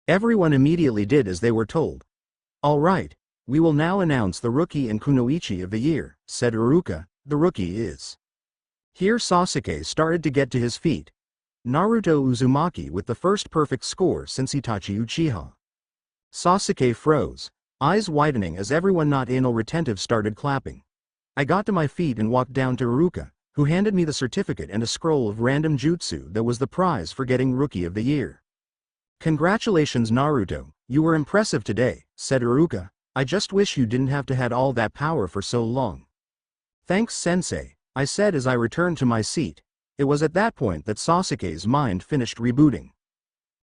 Speaker 1: Everyone immediately did as they were told. All right, we will now announce the rookie and kunoichi of the year, said Iruka. The rookie is. Here Sasuke started to get to his feet. Naruto Uzumaki with the first perfect score since Itachi Uchiha. Sasuke froze, eyes widening as everyone not anal retentive started clapping. I got to my feet and walked down to Iruka, who handed me the certificate and a scroll of random jutsu that was the prize for getting Rookie of the Year. Congratulations Naruto, you were impressive today, said Iruka. I just wish you didn't have to had all that power for so long. Thanks sensei, I said as I returned to my seat. It was at that point that Sasuke's mind finished rebooting.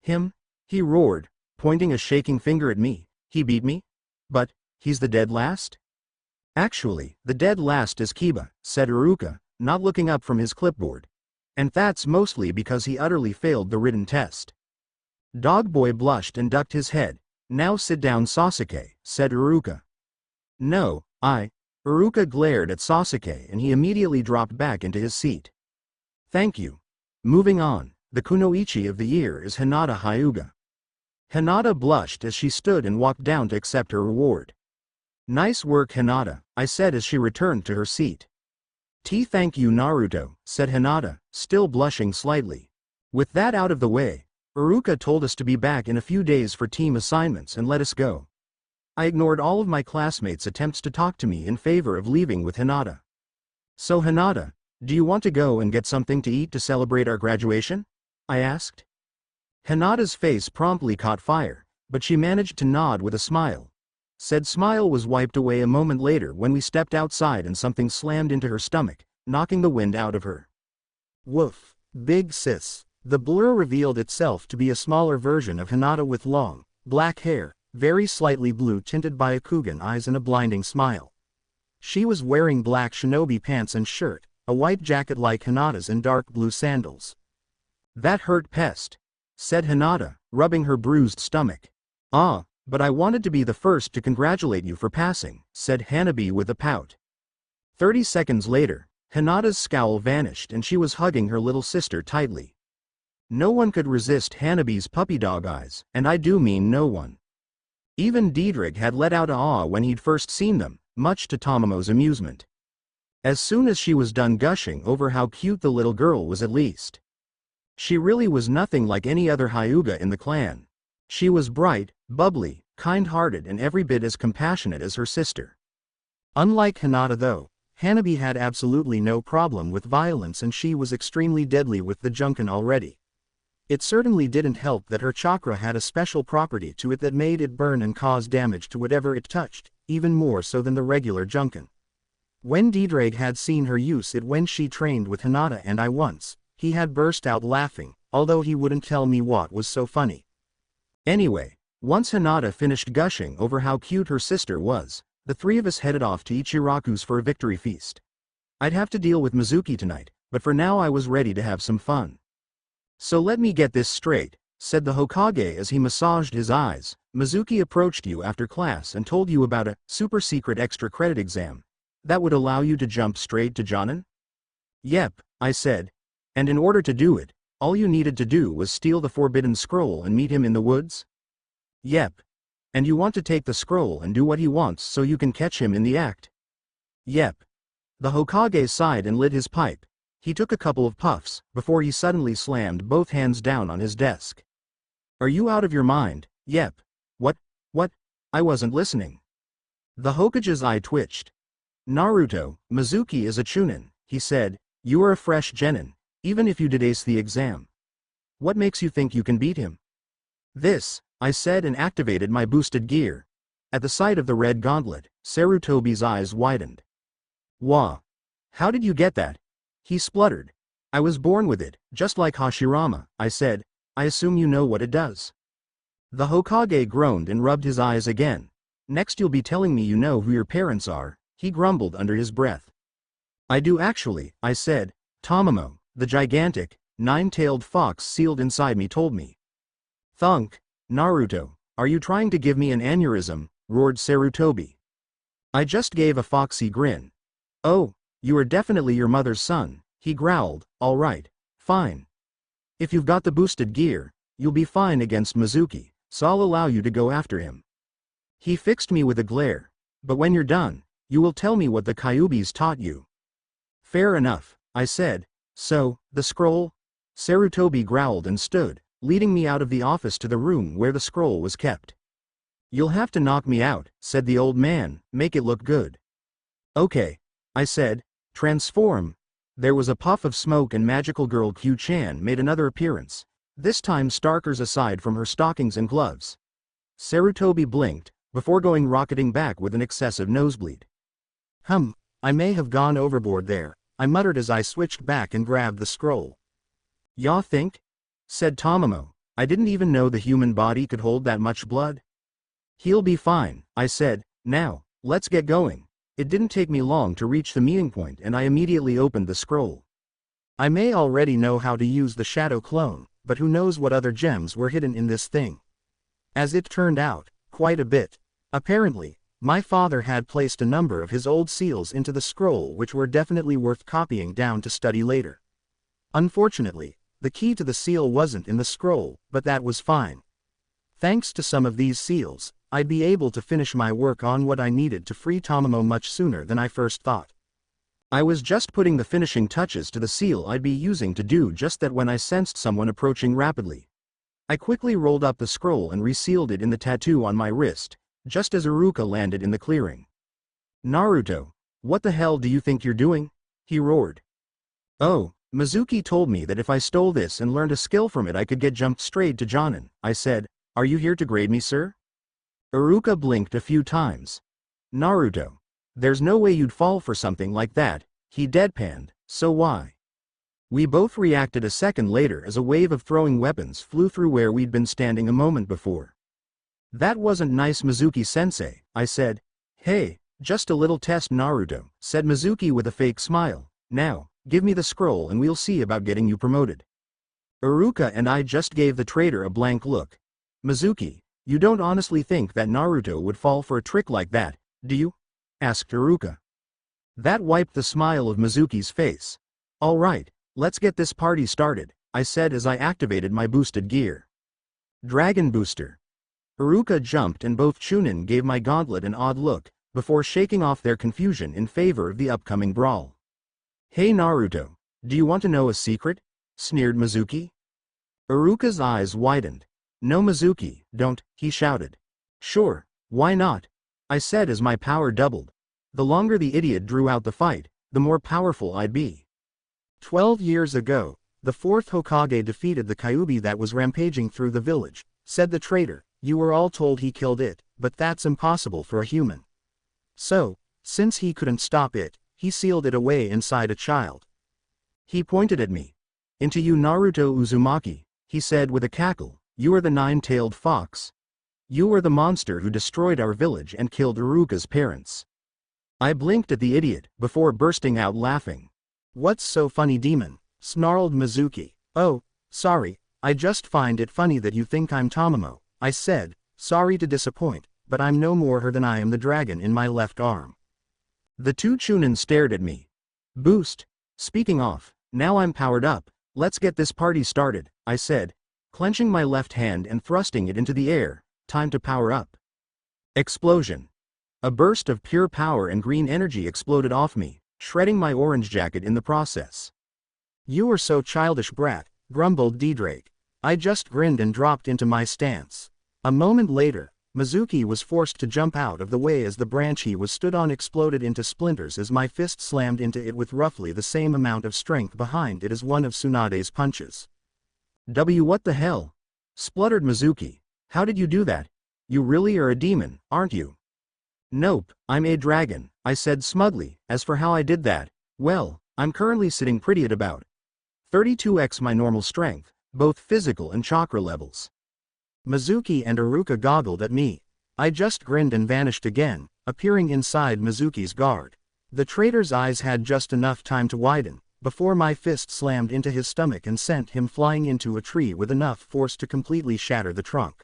Speaker 1: Him? He roared, pointing a shaking finger at me. He beat me? But, he's the dead last? Actually, the dead last is Kiba, said Iruka, not looking up from his clipboard. And that's mostly because he utterly failed the written test. Dogboy blushed and ducked his head. Now sit down Sasuke, said Iruka. No, Iruka glared at Sasuke and he immediately dropped back into his seat. Thank you. Moving on, the kunoichi of the year is Hinata Hyuga. Hinata blushed as she stood and walked down to accept her reward. Nice work Hinata, I said as she returned to her seat. Thank you Naruto, said Hinata, still blushing slightly. With that out of the way, Iruka told us to be back in a few days for team assignments and let us go. I ignored all of my classmates' attempts to talk to me in favor of leaving with Hinata. So Hinata, do you want to go and get something to eat to celebrate our graduation? I asked. Hinata's face promptly caught fire, but she managed to nod with a smile. Said smile was wiped away a moment later when we stepped outside and something slammed into her stomach, knocking the wind out of her. Woof, big sis. The blur revealed itself to be a smaller version of Hinata with long, black hair, very slightly blue-tinted Byakugan eyes and a blinding smile. She was wearing black shinobi pants and shirt, a white jacket like Hinata's and dark blue sandals. That hurt pest, said Hinata, rubbing her bruised stomach. Ah, but I wanted to be the first to congratulate you for passing, said Hanabi with a pout. 30 seconds later, Hinata's scowl vanished and she was hugging her little sister tightly. No one could resist Hanabi's puppy dog eyes, and I do mean no one. Even Diedrich had let out a awe when he'd first seen them, much to Tamamo's amusement. As soon as she was done gushing over how cute the little girl was at least. She really was nothing like any other Hyuga in the clan. She was bright, bubbly, kind-hearted and every bit as compassionate as her sister. Unlike Hinata though, Hanabi had absolutely no problem with violence and she was extremely deadly with the Junkin already. It certainly didn't help that her chakra had a special property to it that made it burn and cause damage to whatever it touched, even more so than the regular Junkin. When Diedrich had seen her use it when she trained with Hinata and I once, he had burst out laughing, although he wouldn't tell me what was so funny. Anyway, once Hinata finished gushing over how cute her sister was, the three of us headed off to Ichiraku's for a victory feast. I'd have to deal with Mizuki tonight, but for now I was ready to have some fun. So let me get this straight, said the Hokage as he massaged his eyes. Mizuki approached you after class and told you about a super secret extra credit exam that would allow you to jump straight to Jonin? Yep, I said. And in order to do it, all you needed to do was steal the forbidden scroll and meet him in the woods? Yep. And you want to take the scroll and do what he wants so you can catch him in the act? Yep. The Hokage sighed and lit his pipe. He took a couple of puffs, before he suddenly slammed both hands down on his desk. Are you out of your mind? Yep. What? I wasn't listening. The Hokage's eye twitched. Naruto, Mizuki is a chunin, he said. You are a fresh genin, even if you did ace the exam. What makes you think you can beat him? This, I said and activated my boosted gear. At the sight of the red gauntlet, Sarutobi's eyes widened. Wah! How did you get that? He spluttered. I was born with it, just like Hashirama, I said. I assume you know what it does. The Hokage groaned and rubbed his eyes again. Next you'll be telling me you know who your parents are, he grumbled under his breath. I do actually, I said. Tamamo, the gigantic, nine-tailed fox sealed inside me told me. Thunk. Naruto, are you trying to give me an aneurysm? Roared Sarutobi. I just gave a foxy grin. Oh, you are definitely your mother's son, he growled. All right, fine. If you've got the boosted gear, you'll be fine against Mizuki, so I'll allow you to go after him. He fixed me with a glare. But when you're done, you will tell me what the Kyubis taught you. Fair enough, I said. So, the scroll? Sarutobi growled and stood, leading me out of the office to the room where the scroll was kept. You'll have to knock me out, said the old man, make it look good. Okay, I said. Transform. There was a puff of smoke and magical girl Q-chan made another appearance, this time starkers aside from her stockings and gloves. Sarutobi blinked, before going rocketing back with an excessive nosebleed. I may have gone overboard there, I muttered as I switched back and grabbed the scroll. Ya think? Said Tamamo. I didn't even know the human body could hold that much blood. He'll be fine, I said. Now, let's get going. It didn't take me long to reach the meeting point and I immediately opened the scroll. I may already know how to use the shadow clone, but who knows what other gems were hidden in this thing. As it turned out, quite a bit. Apparently, my father had placed a number of his old seals into the scroll which were definitely worth copying down to study later. Unfortunately, the key to the seal wasn't in the scroll, but that was fine. Thanks to some of these seals, I'd be able to finish my work on what I needed to free Tamamo much sooner than I first thought. I was just putting the finishing touches to the seal I'd be using to do just that when I sensed someone approaching rapidly. I quickly rolled up the scroll and resealed it in the tattoo on my wrist, just as Iruka landed in the clearing. Naruto, what the hell do you think you're doing? He roared. Oh, Mizuki told me that if I stole this and learned a skill from it I could get jumped straight to Jonin, I said. Are you here to grade me, sir? Iruka blinked a few times. Naruto. There's no way you'd fall for something like that, he deadpanned, so why? We both reacted a second later as a wave of throwing weapons flew through where we'd been standing a moment before. That wasn't nice, Mizuki-sensei, I said. Hey, just a little test, Naruto, said Mizuki with a fake smile. Now, give me the scroll and we'll see about getting you promoted. Iruka and I just gave the traitor a blank look. Mizuki, you don't honestly think that Naruto would fall for a trick like that, do you? Asked Iruka. That wiped the smile of Mizuki's face. All right, let's get this party started, I said as I activated my boosted gear. Dragon Booster. Iruka jumped and both Chunin gave my gauntlet an odd look, before shaking off their confusion in favor of the upcoming brawl. Hey Naruto, do you want to know a secret? Sneered Mizuki. Iruka's eyes widened. No Mizuki, don't, he shouted. Sure, why not? I said as my power doubled. The longer the idiot drew out the fight, the more powerful I'd be. 12 years ago, the fourth Hokage defeated the Kyuubi that was rampaging through the village, said the traitor. You were all told he killed it, but that's impossible for a human. So, since he couldn't stop it, he sealed it away inside a child. He pointed at me. Into you, Naruto Uzumaki, he said with a cackle. You are the nine-tailed fox. You are the monster who destroyed our village and killed Iruka's parents. I blinked at the idiot, before bursting out laughing. What's so funny, demon? Snarled Mizuki. Oh, sorry, I just find it funny that you think I'm Tamamo, I said, sorry to disappoint, but I'm no more her than I am the dragon in my left arm. The two Chunin stared at me. Boost. Speaking off, now I'm powered up, let's get this party started, I said, clenching my left hand and thrusting it into the air. Time to power up. Explosion. A burst of pure power and green energy exploded off me, shredding my orange jacket in the process. You are so childish, brat, grumbled D-Drake. I just grinned and dropped into my stance. A moment later, Mizuki was forced to jump out of the way as the branch he was stood on exploded into splinters as my fist slammed into it with roughly the same amount of strength behind it as one of Tsunade's punches. What the hell? Spluttered Mizuki. How did you do that? You really are a demon, aren't you? Nope, I'm a dragon, I said smugly. As for how I did that, well, I'm currently sitting pretty at about 32x my normal strength, both physical and chakra levels. Mizuki and Iruka goggled at me. I just grinned and vanished again, appearing inside Mizuki's guard. The traitor's eyes had just enough time to widen, before my fist slammed into his stomach and sent him flying into a tree with enough force to completely shatter the trunk.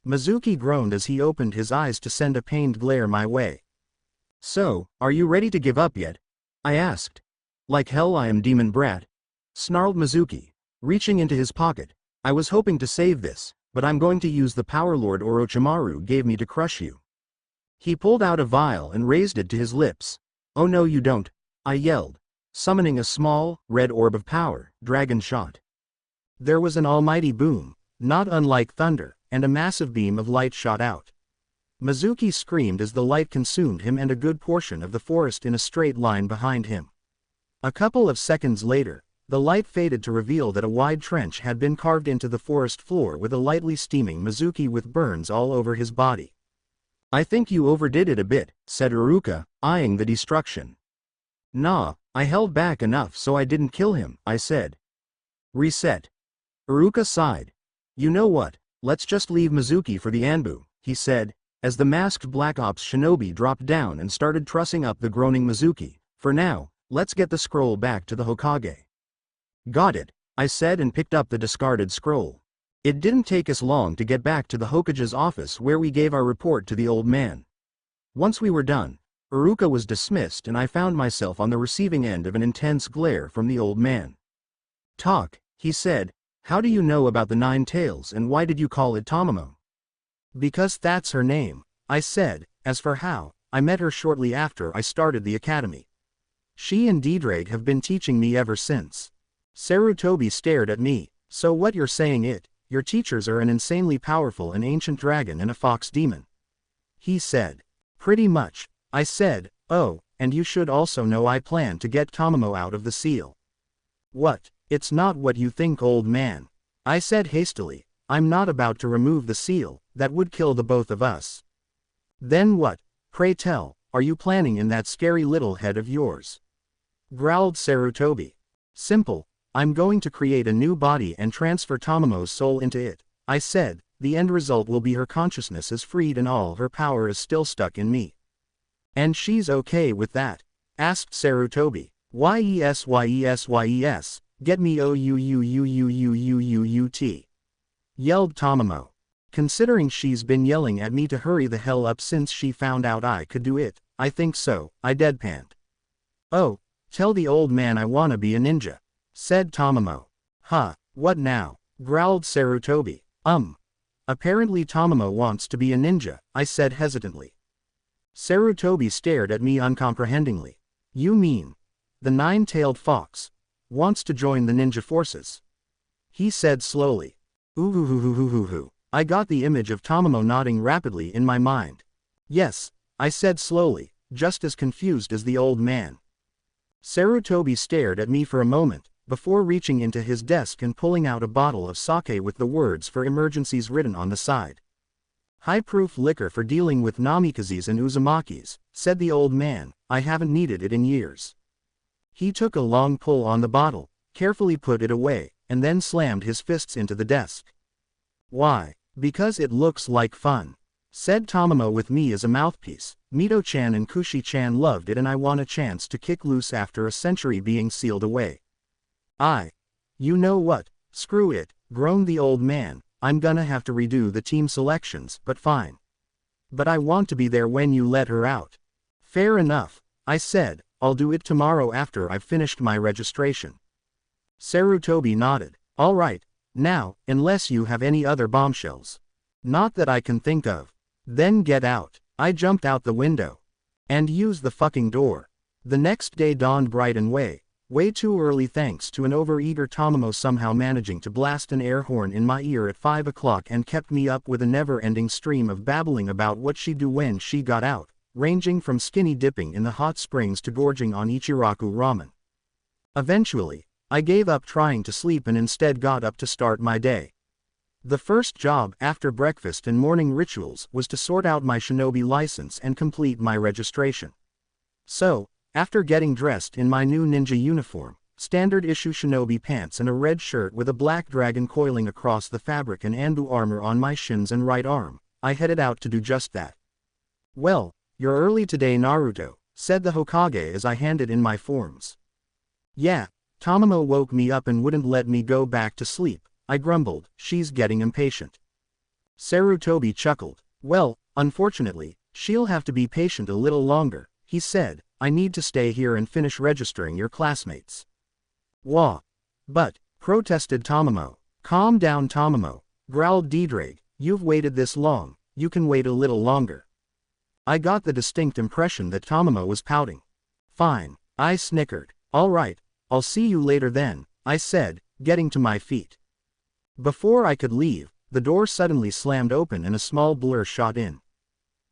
Speaker 1: Mizuki groaned as he opened his eyes to send a pained glare my way. So, are you ready to give up yet? I asked. Like hell I am, demon brat, snarled Mizuki, reaching into his pocket. I was hoping to save this, but I'm going to use the power Lord Orochimaru gave me to crush you. He pulled out a vial and raised it to his lips. Oh no you don't, I yelled, summoning a small, red orb of power, dragon shot. There was an almighty boom, not unlike thunder, and a massive beam of light shot out. Mizuki screamed as the light consumed him and a good portion of the forest in a straight line behind him. A couple of seconds later, the light faded to reveal that a wide trench had been carved into the forest floor with a lightly steaming Mizuki with burns all over his body. I think you overdid it a bit, said Iruka, eyeing the destruction. Nah, I held back enough so I didn't kill him, I said. Reset. Iruka sighed. You know what, let's just leave Mizuki for the Anbu, he said, as the masked Black Ops shinobi dropped down and started trussing up the groaning Mizuki. For now, let's get the scroll back to the Hokage. Got it, I said and picked up the discarded scroll. It didn't take us long to get back to the Hokage's office where we gave our report to the old man. Once we were done, Iruka was dismissed and I found myself on the receiving end of an intense glare from the old man. Talk, he said, how do you know about the 9 tails and why did you call it Tamamo? Because that's her name, I said. As for how, I met her shortly after I started the academy. She and D-Drake have been teaching me ever since. Sarutobi stared at me. So what you're saying your teachers are an insanely powerful and ancient dragon and a fox demon? He said. Pretty much, I said. Oh, and you should also know I plan to get Tamamo out of the seal. What? It's not what you think, old man, I said hastily. I'm not about to remove the seal, that would kill the both of us. Then what, pray tell, are you planning in that scary little head of yours? Growled Sarutobi. Simple. I'm going to create a new body and transfer Tamamo's soul into it, I said. The end result will be her consciousness is freed and all her power is still stuck in me. And she's okay with that? Asked Sarutobi. Yes, get me OUUUUUUUT. Yelled Tamamo. Considering she's been yelling at me to hurry the hell up since she found out I could do it, I think so, I deadpanned. Oh, tell the old man I wanna be a ninja, said Tamamo. Huh, what now? Growled Sarutobi. Apparently Tamamo wants to be a ninja, I said hesitantly. Sarutobi stared at me uncomprehendingly. You mean, the 9-tailed fox wants to join the ninja forces? He said slowly. Ooh. I got the image of Tamamo nodding rapidly in my mind. Yes, I said slowly, just as confused as the old man. Sarutobi stared at me for a moment, before reaching into his desk and pulling out a bottle of sake with the words for emergencies written on the side. High-proof liquor for dealing with namikazes and uzumakis, said the old man. I haven't needed it in years. He took a long pull on the bottle, carefully put it away, and then slammed his fists into the desk. Why? Because it looks like fun. said Tamamo with me as a mouthpiece. Mito-chan and Kushi-chan loved it and I want a chance to kick loose after a century being sealed away. You know what, screw it, groaned the old man, I'm gonna have to redo the team selections, but fine. But I want to be there when you let her out. Fair enough, I said, I'll do it tomorrow after I've finished my registration. Sarutobi nodded. Alright, now, unless you have any other bombshells. Not that I can think of. Then get out. I jumped out the window. And use the fucking door. The next day dawned bright and way too early thanks to an overeager Tamamo somehow managing to blast an air horn in my ear at 5 o'clock and kept me up with a never-ending stream of babbling about what she'd do when she got out, ranging from skinny dipping in the hot springs to gorging on Ichiraku ramen. Eventually, I gave up trying to sleep and instead got up to start my day. The first job after breakfast and morning rituals was to sort out my shinobi license and complete my registration. So, after getting dressed in my new ninja uniform, standard issue shinobi pants and a red shirt with a black dragon coiling across the fabric and Anbu armor on my shins and right arm, I headed out to do just that. Well, you're early today, Naruto, said the Hokage as I handed in my forms. Yeah, Tamamo woke me up and wouldn't let me go back to sleep, I grumbled, she's getting impatient. Sarutobi chuckled. Well, unfortunately, she'll have to be patient a little longer, he said, I need to stay here and finish registering your classmates. Wah! But, protested Tamamo. Calm down, Tamamo, growled Diedrig, you've waited this long, you can wait a little longer. I got the distinct impression that Tamamo was pouting. Fine, I snickered. Alright, I'll see you later then, I said, getting to my feet. Before I could leave, the door suddenly slammed open and a small blur shot in.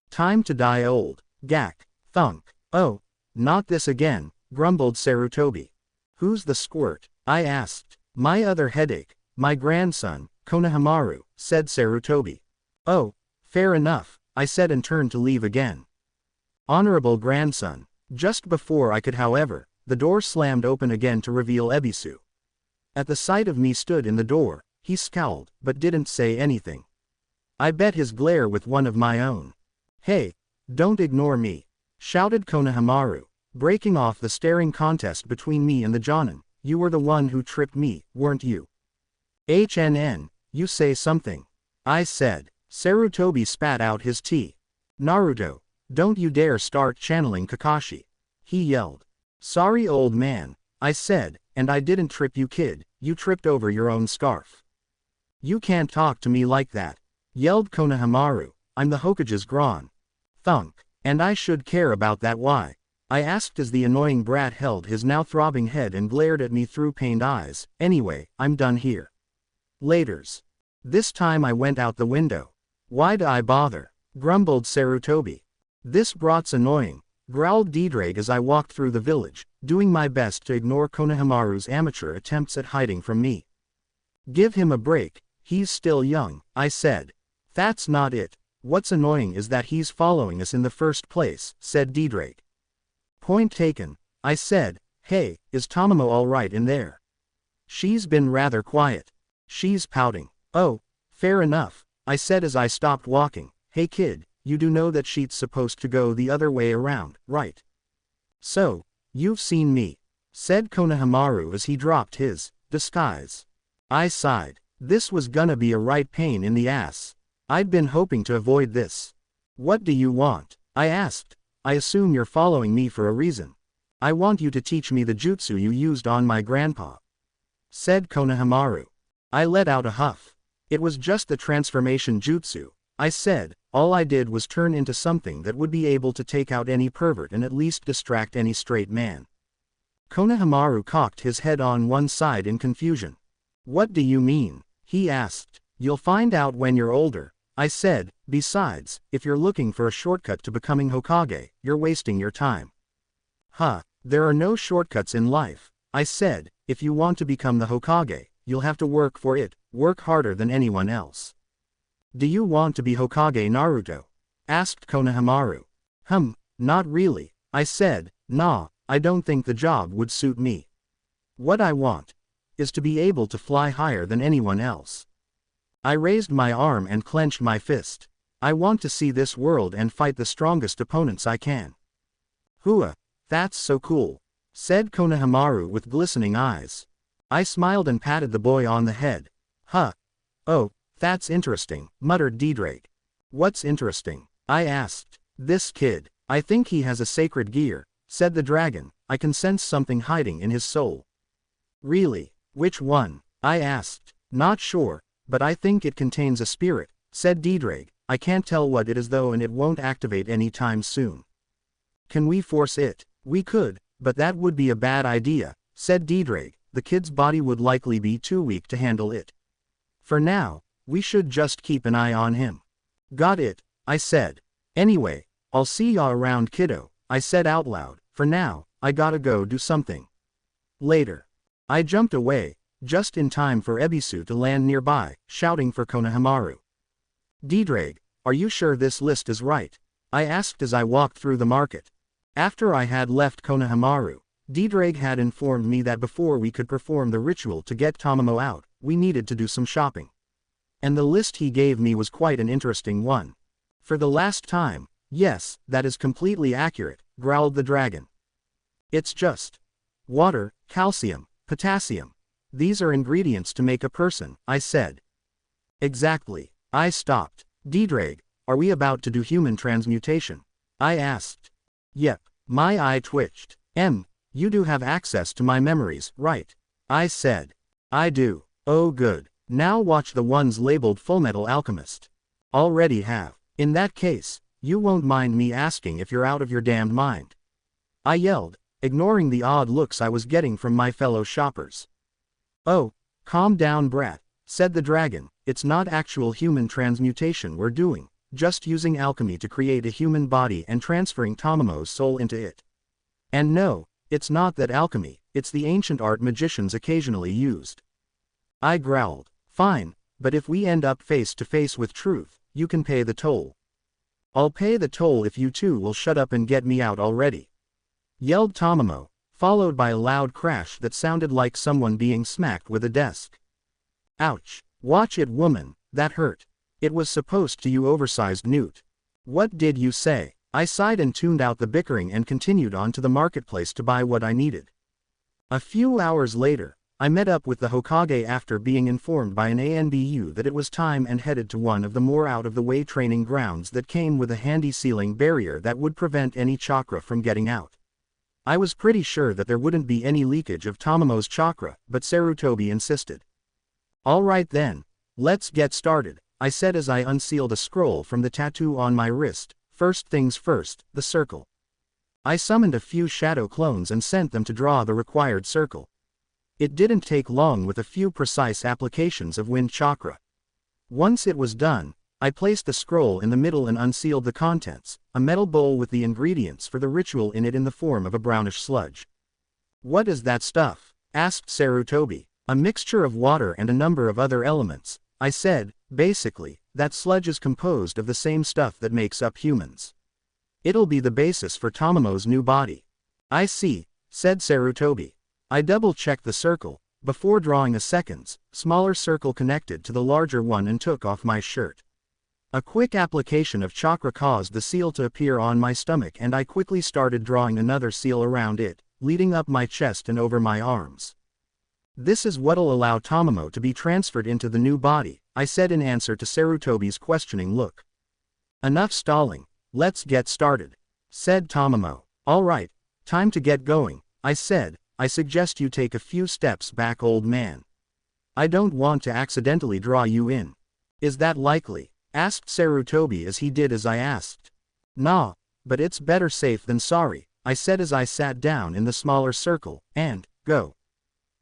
Speaker 1: Time to die old, gack, thunk. Oh, not this again, grumbled Sarutobi. Who's the squirt? I asked. My other headache, my grandson, Konohamaru, said Sarutobi. Oh, fair enough, I said and turned to leave again. Honorable grandson. Just before I could, however, the door slammed open again to reveal Ebisu. At the sight of me stood in the door, he scowled, but didn't say anything. I bet his glare with one of my own. Hey, don't ignore me, shouted Konohamaru, breaking off the staring contest between me and the Jonin. You were the one who tripped me, weren't you? You say something. I said. Sarutobi spat out his tea. Naruto, don't you dare start channeling Kakashi, he yelled. Sorry old man, I said, and I didn't trip you kid, you tripped over your own scarf. You can't talk to me like that, yelled Konohamaru, I'm the Hokage's Gron. Thunk. And I should care about that why? I asked as the annoying brat held his now throbbing head and glared at me through pained eyes. Anyway, I'm done here. Laters. This time I went out the window. Why'd I bother? Grumbled Sarutobi. This brat's annoying, growled Diedrig as I walked through the village, doing my best to ignore Konohamaru's amateur attempts at hiding from me. Give him a break, he's still young, I said. That's not it. What's annoying is that he's following us in the first place, said Diedrig. Point taken, I said. Hey, is Tamamo alright in there? She's been rather quiet. She's pouting. Oh, fair enough, I said as I stopped walking. Hey kid, you do know that she's supposed to go the other way around, right? So, you've seen me, said Konohamaru as he dropped his disguise. I sighed. This was gonna be a right pain in the ass. I'd been hoping to avoid this. What do you want? I asked. I assume you're following me for a reason. I want you to teach me the jutsu you used on my grandpa, said Konohamaru. I let out a huff. It was just the transformation jutsu, I said. All I did was turn into something that would be able to take out any pervert and at least distract any straight man. Konohamaru cocked his head on one side in confusion. What do you mean? He asked. You'll find out when you're older, I said. Besides, if you're looking for a shortcut to becoming Hokage, you're wasting your time. Huh, there are no shortcuts in life, I said. If you want to become the Hokage, you'll have to work for it, work harder than anyone else. Do you want to be Hokage, Naruto? Asked Konohamaru. Not really, I said. Nah, I don't think the job would suit me. What I want is to be able to fly higher than anyone else. I raised my arm and clenched my fist. I want to see this world and fight the strongest opponents I can. Hua, that's so cool, said Konohamaru with glistening eyes. I smiled and patted the boy on the head. Huh. Oh, that's interesting, muttered Drake. What's interesting? I asked. This kid. I think he has a sacred gear, said the dragon. I can sense something hiding in his soul. Really? Which one? I asked. Not sure, but I think it contains a spirit, said Drake. I can't tell what it is though, and it won't activate any time soon. Can we force it? We could, but that would be a bad idea, said Drake. The kid's body would likely be too weak to handle it. For now, we should just keep an eye on him. Got it, I said. Anyway, I'll see ya around, kiddo, I said out loud. For now, I gotta go do something. Later. I jumped away, just in time for Ebisu to land nearby, shouting for Konohamaru. Drake, are you sure this list is right? I asked as I walked through the market. After I had left Konohamaru, Drake had informed me that before we could perform the ritual to get Tamamo out, we needed to do some shopping. And the list he gave me was quite an interesting one. For the last time, yes, that is completely accurate, growled the dragon. It's just water, calcium, potassium. These are ingredients to make a person, I said. Exactly. I stopped. Drake, are we about to do human transmutation? I asked. Yep. My eye twitched. You do have access to my memories, right? I said. I do. Oh good. Now watch the ones labeled Fullmetal Alchemist. Already have. In that case, you won't mind me asking if you're out of your damned mind. I yelled, ignoring the odd looks I was getting from my fellow shoppers. Oh, calm down brat, said the dragon. It's not actual human transmutation we're doing, just using alchemy to create a human body and transferring Tamamo's soul into it. And no, it's not that alchemy, it's the ancient art magicians occasionally used. I growled. Fine, but if we end up face to face with truth, you can pay the toll. I'll pay the toll if you two will shut up and get me out already. Yelled Tamamo, followed by a loud crash that sounded like someone being smacked with a desk. Ouch. Watch it, woman, that hurt. It was supposed to, you oversized newt. What did you say? I sighed and tuned out the bickering and continued on to the marketplace to buy what I needed. A few hours later, I met up with the Hokage after being informed by an ANBU that it was time and headed to one of the more out-of-the-way training grounds that came with a handy sealing barrier that would prevent any chakra from getting out. I was pretty sure that there wouldn't be any leakage of Tamamo's chakra, but Sarutobi insisted. Alright then, let's get started, I said as I unsealed a scroll from the tattoo on my wrist. First things first, the circle. I summoned a few shadow clones and sent them to draw the required circle. It didn't take long with a few precise applications of wind chakra. Once it was done, I placed the scroll in the middle and unsealed the contents, a metal bowl with the ingredients for the ritual in it in the form of a brownish sludge. What is that stuff? Asked Sarutobi. A mixture of water and a number of other elements, I said. Basically, that sludge is composed of the same stuff that makes up humans. It'll be the basis for Tamamo's new body. I see, said Sarutobi. I double-checked the circle, before drawing a second, smaller circle connected to the larger one and took off my shirt. A quick application of chakra caused the seal to appear on my stomach and I quickly started drawing another seal around it, leading up my chest and over my arms. This is what'll allow Tamamo to be transferred into the new body, I said in answer to Sarutobi's questioning look. Enough stalling, let's get started, said Tamamo. Alright, time to get going, I said. I suggest you take a few steps back, old man. I don't want to accidentally draw you in. Is that likely? Asked Sarutobi as he did as I asked. Nah, but it's better safe than sorry, I said as I sat down in the smaller circle, and, go.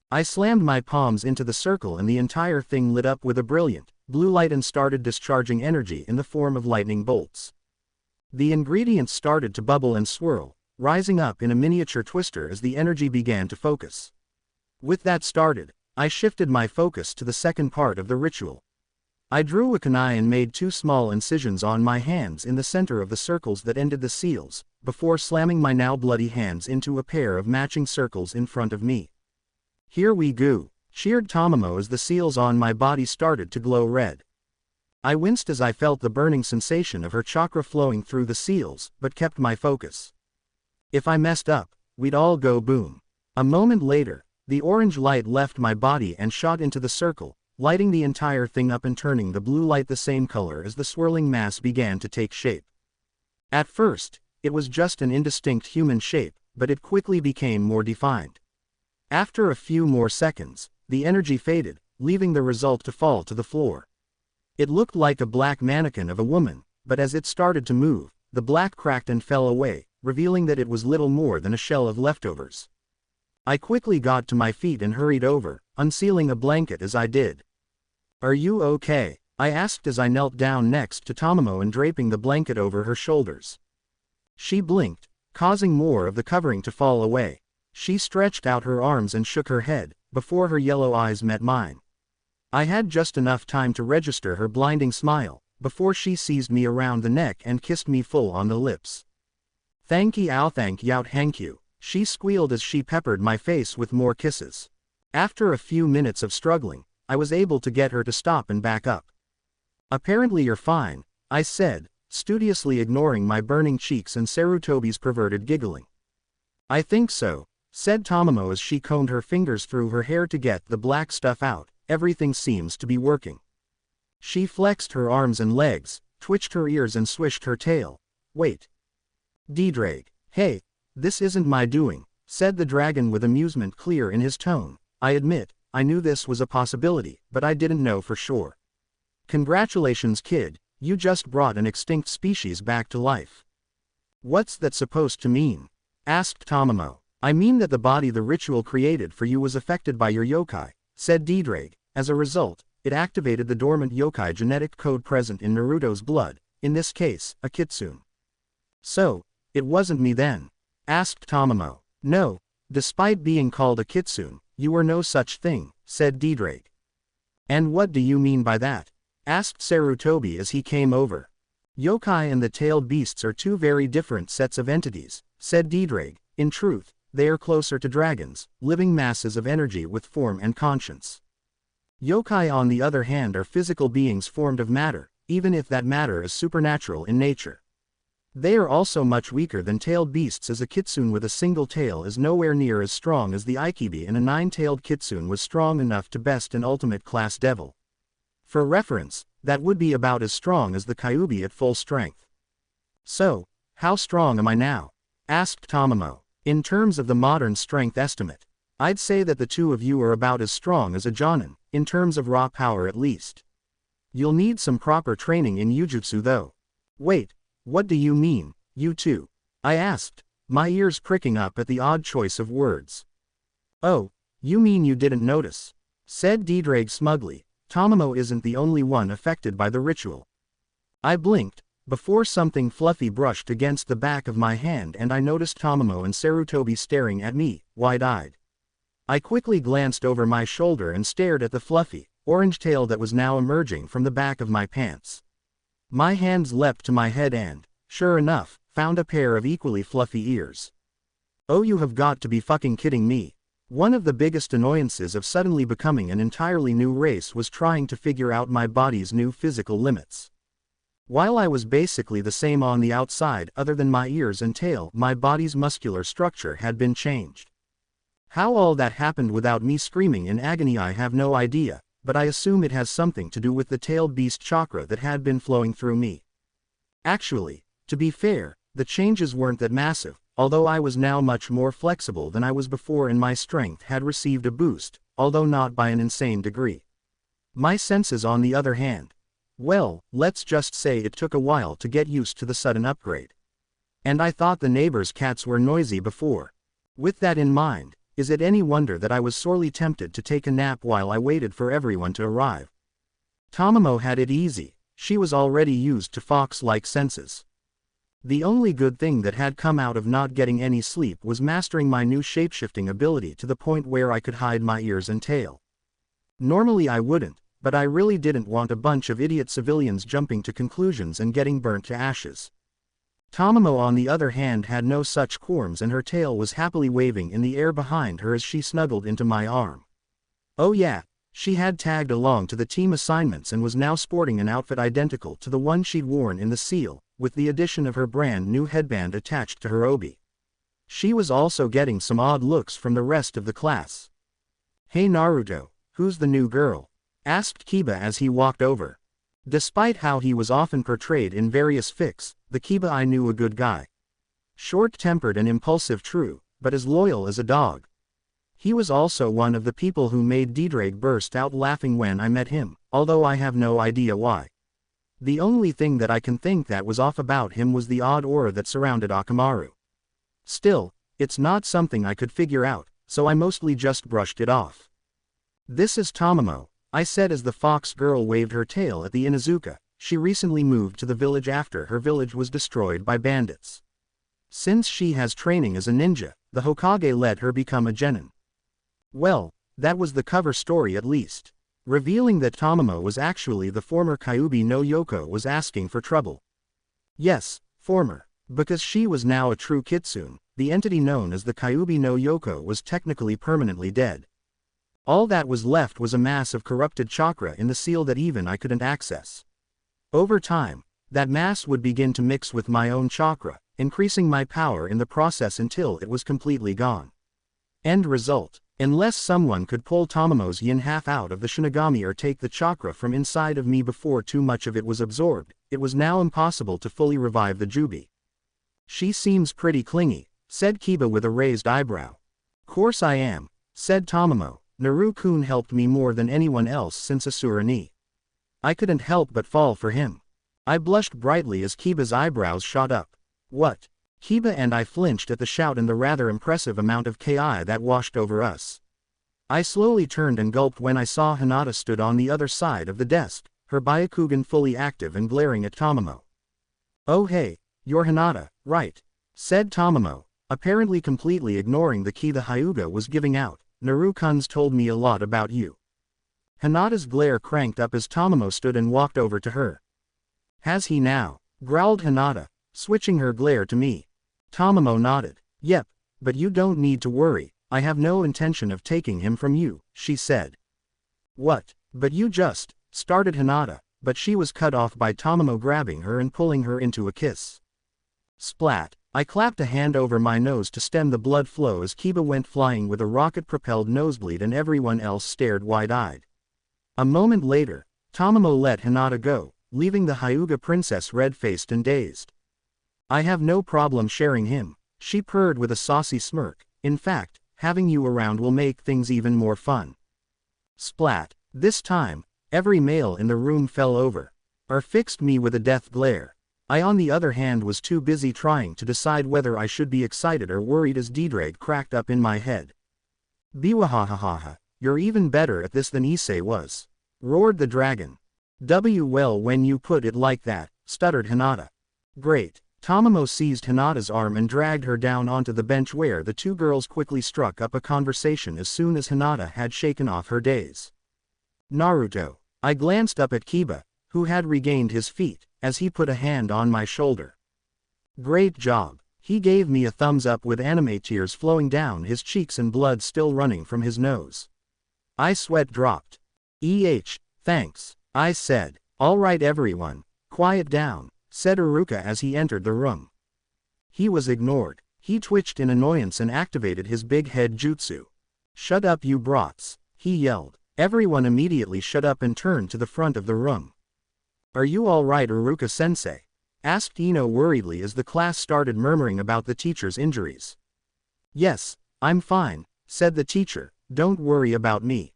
Speaker 1: I slammed my palms into the circle and the entire thing lit up with a brilliant, blue light and started discharging energy in the form of lightning bolts. The ingredients started to bubble and swirl, rising up in a miniature twister as the energy began to focus. With that started, I shifted my focus to the second part of the ritual. I drew a kunai and made 2 small incisions on my hands in the center of the circles that ended the seals, before slamming my now bloody hands into a pair of matching circles in front of me. Here we go, cheered Tamamo as the seals on my body started to glow red. I winced as I felt the burning sensation of her chakra flowing through the seals, but kept my focus. If I messed up, we'd all go boom. A moment later, the orange light left my body and shot into the circle, lighting the entire thing up and turning the blue light the same color as the swirling mass began to take shape. At first, it was just an indistinct human shape, but it quickly became more defined. After a few more seconds, the energy faded, leaving the result to fall to the floor. It looked like a black mannequin of a woman, but as it started to move, the black cracked and fell away, revealing that it was little more than a shell of leftovers. I quickly got to my feet and hurried over, unsealing a blanket as I did. "Are you okay?" I asked as I knelt down next to Tamamo and draping the blanket over her shoulders. She blinked, causing more of the covering to fall away. She stretched out her arms and shook her head, before her yellow eyes met mine. I had just enough time to register her blinding smile, before she seized me around the neck and kissed me full on the lips. "Thank you," she squealed as she peppered my face with more kisses. After a few minutes of struggling, I was able to get her to stop and back up. "Apparently you're fine," I said, studiously ignoring my burning cheeks and Sarutobi's perverted giggling. "I think so," said Tamamo as she combed her fingers through her hair to get the black stuff out. "Everything seems to be working." She flexed her arms and legs, twitched her ears and swished her tail. "Wait. D-Drake." "Hey, this isn't my doing," said the dragon with amusement clear in his tone. "I admit, I knew this was a possibility, but I didn't know for sure." "Congratulations kid, you just brought an extinct species back to life." "What's that supposed to mean?" asked Tamamo. "I mean that the body the ritual created for you was affected by your yokai," said D-Drake. "As a result, it activated the dormant yokai genetic code present in Naruto's blood, in this case, a kitsune." "So, it wasn't me then?" asked Tamamo. "No, despite being called a kitsune, you were no such thing," said D-Drake. "And what do you mean by that?" asked Sarutobi as he came over. "Yokai and the tailed beasts are two very different sets of entities," said D-Drake. "In truth, they are closer to dragons, living masses of energy with form and conscience. Yokai on the other hand are physical beings formed of matter, even if that matter is supernatural in nature. They are also much weaker than tailed beasts as a kitsune with a single tail is nowhere near as strong as the Ikibi and a nine-tailed kitsune was strong enough to best an ultimate class devil. For reference, that would be about as strong as the Kyuubi at full strength." "So, how strong am I now?" asked Tamamo. "In terms of the modern strength estimate, I'd say that the two of you are about as strong as a Jonin, in terms of raw power at least. You'll need some proper training in Jujutsu though." "Wait, what do you mean, you two?" I asked, my ears pricking up at the odd choice of words. "Oh, you mean you didn't notice?" said D-Drake smugly. "Tamamo isn't the only one affected by the ritual." I blinked, before something fluffy brushed against the back of my hand and I noticed Tamamo and Sarutobi staring at me, wide-eyed. I quickly glanced over my shoulder and stared at the fluffy, orange tail that was now emerging from the back of my pants. My hands leapt to my head and, sure enough, found a pair of equally fluffy ears. "Oh, you have got to be fucking kidding me." One of the biggest annoyances of suddenly becoming an entirely new race was trying to figure out my body's new physical limits. While I was basically the same on the outside other than my ears and tail, my body's muscular structure had been changed. How all that happened without me screaming in agony I have no idea, but I assume it has something to do with the tailed beast chakra that had been flowing through me. Actually, to be fair, the changes weren't that massive, although I was now much more flexible than I was before and my strength had received a boost, although not by an insane degree. My senses on the other hand, well, let's just say it took a while to get used to the sudden upgrade. And I thought the neighbors' cats were noisy before. With that in mind, is it any wonder that I was sorely tempted to take a nap while I waited for everyone to arrive? Tamamo had it easy, she was already used to fox-like senses. The only good thing that had come out of not getting any sleep was mastering my new shapeshifting ability to the point where I could hide my ears and tail. Normally I wouldn't, but I really didn't want a bunch of idiot civilians jumping to conclusions and getting burnt to ashes. Tamamo on the other hand had no such qualms and her tail was happily waving in the air behind her as she snuggled into my arm. "Oh yeah, She had tagged along to the team assignments and was now sporting an outfit identical to the one she'd worn in the seal, with the addition of her brand new headband attached to her obi. She was also getting some odd looks from the rest of the class. "Hey Naruto, who's the new girl?" asked Kiba as he walked over. Despite how he was often portrayed in various fics, the Kiba I knew a good guy. Short-tempered and impulsive true, but as loyal as a dog. He was also one of the people who made Didrake burst out laughing when I met him, although I have no idea why. The only thing that I can think that was off about him was the odd aura that surrounded Akamaru. Still, it's not something I could figure out, so I mostly just brushed it off. "This is Tamamo," I said as the fox girl waved her tail at the Inuzuka. She recently moved to the village after her village was destroyed by bandits. Since she has training as a ninja, the Hokage let her become a genin. Well, that was the cover story at least. Revealing that Tamamo was actually the former Kyuubi no Yoko was asking for trouble. Yes, former. Because she was now a true kitsune, the entity known as the Kyuubi no Yoko was technically permanently dead. All that was left was a mass of corrupted chakra in the seal that even I couldn't access. Over time, that mass would begin to mix with my own chakra, increasing my power in the process until it was completely gone. End result. Unless someone could pull Tamamo's yin half out of the Shinigami or take the chakra from inside of me before too much of it was absorbed, it was now impossible to fully revive the Jubi. "She seems pretty clingy," said Kiba with a raised eyebrow. "Course I am," said Tamamo. "Naru-kun helped me more than anyone else since Asura ni. I couldn't help but fall for him." I blushed brightly as Kiba's eyebrows shot up. "What?" Kiba and I flinched at the shout and the rather impressive amount of ki that washed over us. I slowly turned and gulped when I saw Hinata stood on the other side of the desk, her Byakugan fully active and glaring at Tamamo. "Oh hey, you're Hinata, right?" said Tamamo, apparently completely ignoring the ki the Hyuga was giving out. "Naru-kun's told me a lot about you." Hinata's glare cranked up as Tamamo stood and walked over to her. "Has he now?" growled Hinata, switching her glare to me. Tamamo nodded. "Yep, but you don't need to worry, I have no intention of taking him from you," she said. "What? But you just," started Hinata, but she was cut off by Tamamo grabbing her and pulling her into a kiss. Splat! I clapped a hand over my nose to stem the blood flow as Kiba went flying with a rocket-propelled nosebleed and everyone else stared wide-eyed. A moment later, Tamamo let Hinata go, leaving the Hyuga princess red-faced and dazed. "I have no problem sharing him," she purred with a saucy smirk. "In fact, having you around will make things even more fun." Splat! This time, every male in the room fell over, or fixed me with a death glare. I on the other hand was too busy trying to decide whether I should be excited or worried as Didrake cracked up in my head. "Biwahahaha, you're even better at this than Issei was," roared the dragon. "Well when you put it like that," stuttered Hinata. "Great." Tamamo seized Hinata's arm and dragged her down onto the bench where the two girls quickly struck up a conversation as soon as Hinata had shaken off her daze. "Naruto." I glanced up at Kiba, who had regained his feet, as he put a hand on my shoulder. "Great job." He gave me a thumbs up with anime tears flowing down his cheeks and blood still running from his nose. I sweat dropped. Thanks," I said. "All right everyone, quiet down," said Iruka as he entered the room. He was ignored. He twitched in annoyance and activated his big head jutsu. "Shut up you brats," he yelled. Everyone immediately shut up and turned to the front of the room. "Are you all right Iruka-sensei?" asked Ino worriedly as the class started murmuring about the teacher's injuries. "Yes, I'm fine," said the teacher, "don't worry about me.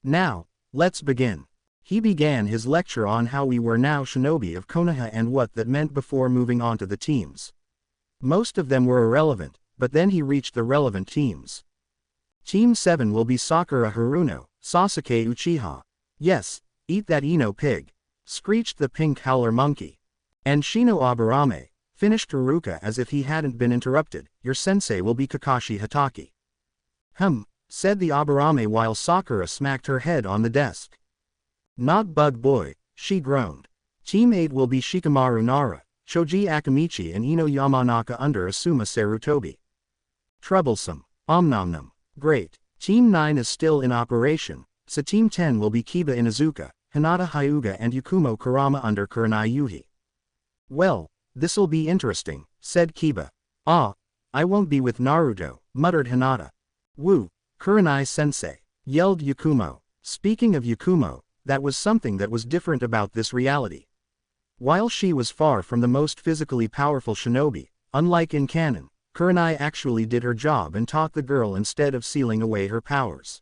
Speaker 1: Now, let's begin." He began his lecture on how we were now shinobi of Konoha and what that meant before moving on to the teams. Most of them were irrelevant, but then he reached the relevant teams. Team 7 will be Sakura Haruno, Sasuke Uchiha. "Yes, eat that Ino pig," screeched the pink howler monkey. "And Shino Aburame," finished Iruka as if he hadn't been interrupted, "your sensei will be Kakashi Hatake." Said the Aburame while Sakura smacked her head on the desk. "Not Bug Boy," she groaned. "Team 8 will be Shikamaru Nara, Choji Akamichi and Ino Yamanaka under Asuma Sarutobi." "Troublesome. Omnomnom. Great. Team 9 is still in operation, so Team 10 will be Kiba Inuzuka, Hinata Hyuga and Yakumo Kurama under Kurenai Yuhi. Well, this'll be interesting, said Kiba. Ah, I won't be with Naruto, muttered Hinata. Woo, Kurenai-sensei, yelled Yakumo. Speaking of Yakumo, that was something that was different about this reality. While she was far from the most physically powerful shinobi, unlike in canon, Kurenai actually did her job and taught the girl instead of sealing away her powers.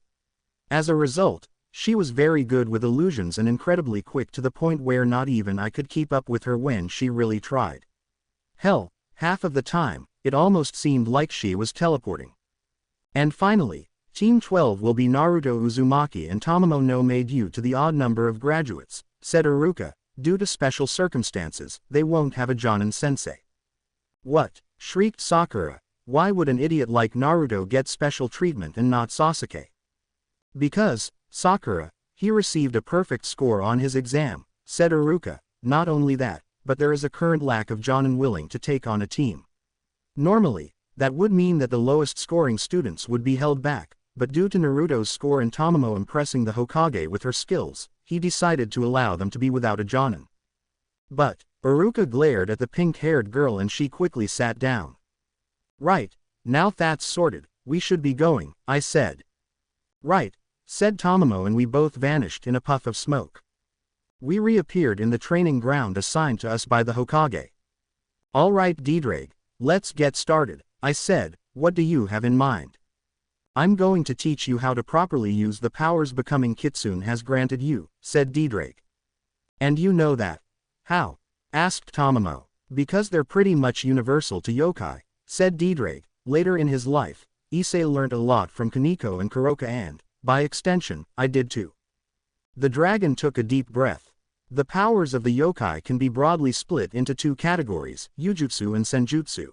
Speaker 1: As a result, she was very good with illusions and incredibly quick to the point where not even I could keep up with her when she really tried. Hell, half of the time, it almost seemed like she was teleporting. And finally, Team 12 will be Naruto Uzumaki and Tamamo no Maid due to the odd number of graduates, said Iruka. Due to special circumstances, they won't have a Jonin-sensei. What? Shrieked Sakura. Why would an idiot like Naruto get special treatment and not Sasuke? Because, Sakura, he received a perfect score on his exam, said Iruka. Not only that, but there is a current lack of Jonin willing to take on a team. Normally, that would mean that the lowest scoring students would be held back, but due to Naruto's score and Tamamo impressing the Hokage with her skills, he decided to allow them to be without a Jonin. But, Iruka glared at the pink-haired girl and she quickly sat down. Right, now that's sorted, we should be going, I said. Right, said Tamamo and we both vanished in a puff of smoke. We reappeared in the training ground assigned to us by the Hokage. All right Didraig, let's get started, I said. What do you have in mind? I'm going to teach you how to properly use the powers becoming Kitsune has granted you, said Didraig. And you know that. How? Asked Tamamo. Because they're pretty much universal to yokai, said Didraig. Later in his life, Issei learned a lot from Kaneko and Kuroka and, by extension, I did too. The dragon took a deep breath. The powers of the yokai can be broadly split into two categories, Yujutsu and Senjutsu.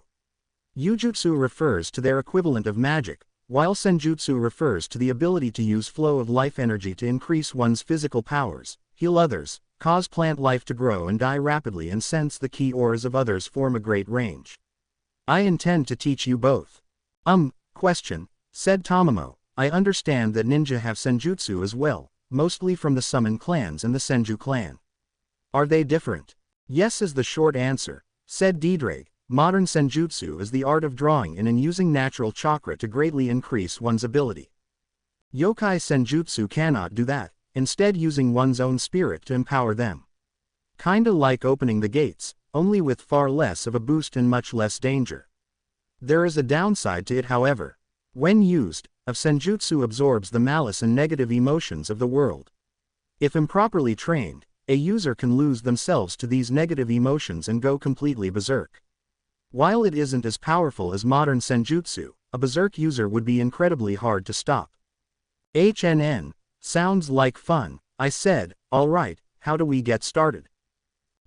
Speaker 1: Yujutsu refers to their equivalent of magic, while Senjutsu refers to the ability to use flow of life energy to increase one's physical powers, heal others, cause plant life to grow and die rapidly and sense the ki auras of others form a great range. I intend to teach you both. Question, said Tamamo. I understand that ninja have Senjutsu as well, mostly from the Summon clans and the Senju clan. Are they different? Yes is the short answer, said Didraig. Modern Senjutsu is the art of drawing in and using natural chakra to greatly increase one's ability. Yokai Senjutsu cannot do that, instead using one's own spirit to empower them. Kinda like opening the gates, only with far less of a boost and much less danger. There is a downside to it however. When used, Senjutsu absorbs the malice and negative emotions of the world. If improperly trained, a user can lose themselves to these negative emotions and go completely berserk. While it isn't as powerful as modern Senjutsu, a berserk user would be incredibly hard to stop. Sounds like fun, I said. Alright, how do we get started?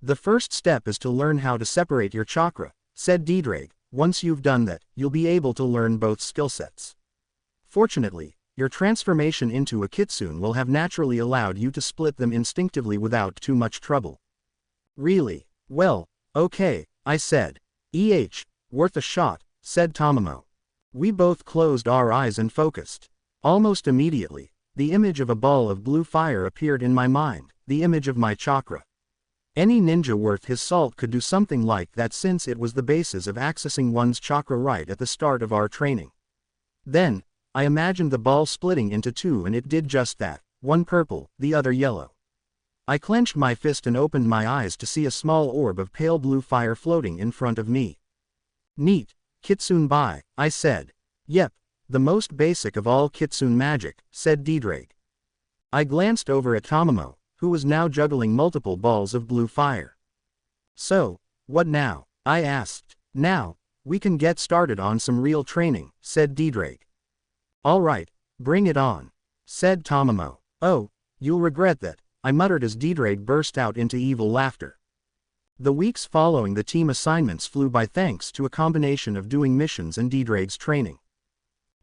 Speaker 1: The first step is to learn how to separate your chakra, said Didraig. Once you've done that, you'll be able to learn both skill sets. Fortunately, your transformation into a kitsune will have naturally allowed you to split them instinctively without too much trouble. Really? Well, okay, I said. Worth a shot, said Tamamo. We both closed our eyes and focused. Almost immediately, the image of a ball of blue fire appeared in my mind, the image of my chakra. Any ninja worth his salt could do something like that since it was the basis of accessing one's chakra right at the start of our training. Then, I imagined the ball splitting into two and it did just that, one purple, the other yellow. I clenched my fist and opened my eyes to see a small orb of pale blue fire floating in front of me. Neat, Kitsune Bai, I said. Yep, the most basic of all Kitsune magic, said Didraig. I glanced over at Tamamo, who was now juggling multiple balls of blue fire. So, what now? I asked. Now, we can get started on some real training, said Didraig. Alright, bring it on, said Tamamo. Oh, you'll regret that, I muttered as Didraig burst out into evil laughter. The weeks following the team assignments flew by thanks to a combination of doing missions and Didraig's training.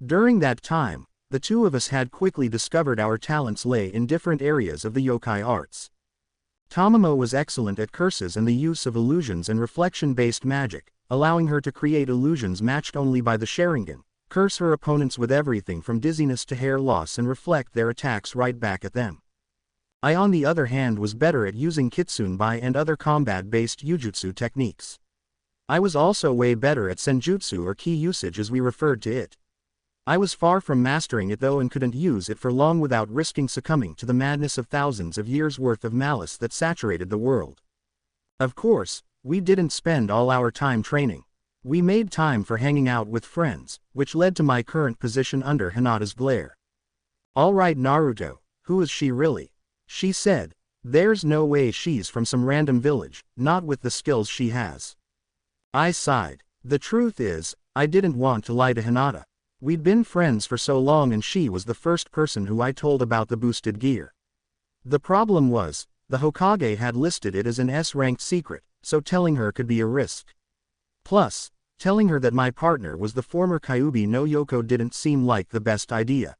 Speaker 1: During that time, the two of us had quickly discovered our talents lay in different areas of the yokai arts. Tamamo was excellent at curses and the use of illusions and reflection-based magic, allowing her to create illusions matched only by the Sharingan, curse her opponents with everything from dizziness to hair loss and reflect their attacks right back at them. I on the other hand was better at using Kitsunbai and other combat-based Yujutsu techniques. I was also way better at Senjutsu or ki usage as we referred to it. I was far from mastering it though and couldn't use it for long without risking succumbing to the madness of thousands of years' worth of malice that saturated the world. Of course, we didn't spend all our time training. We made time for hanging out with friends, which led to my current position under Hinata's glare. "Alright Naruto, who is she really?" she said. "There's no way she's from some random village, not with the skills she has." I sighed. The truth is, I didn't want to lie to Hinata. We'd been friends for so long and she was the first person who I told about the boosted gear. The problem was, the Hokage had listed it as an S-ranked secret, so telling her could be a risk. Plus, telling her that my partner was the former Kyuubi no Yoko didn't seem like the best idea.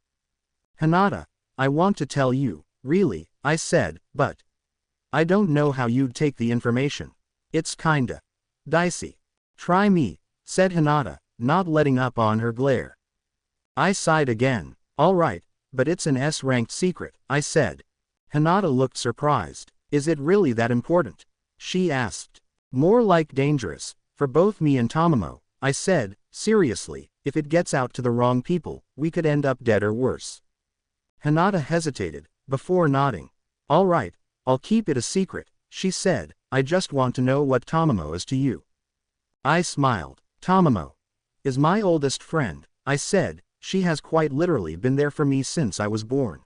Speaker 1: "Hinata, I want to tell you, really," I said, "but I don't know how you'd take the information. It's kinda dicey." "Try me," said Hinata, not letting up on her glare. I sighed again. "Alright, but it's an S-ranked secret," I said. Hinata looked surprised. "Is it really that important?" she asked. "More like dangerous, for both me and Tamamo," I said. "Seriously, if it gets out to the wrong people, we could end up dead or worse." Hinata hesitated, before nodding. "Alright, I'll keep it a secret," she said. "I just want to know what Tamamo is to you." I smiled. "Tamamo is my oldest friend," I said. "She has quite literally been there for me since I was born."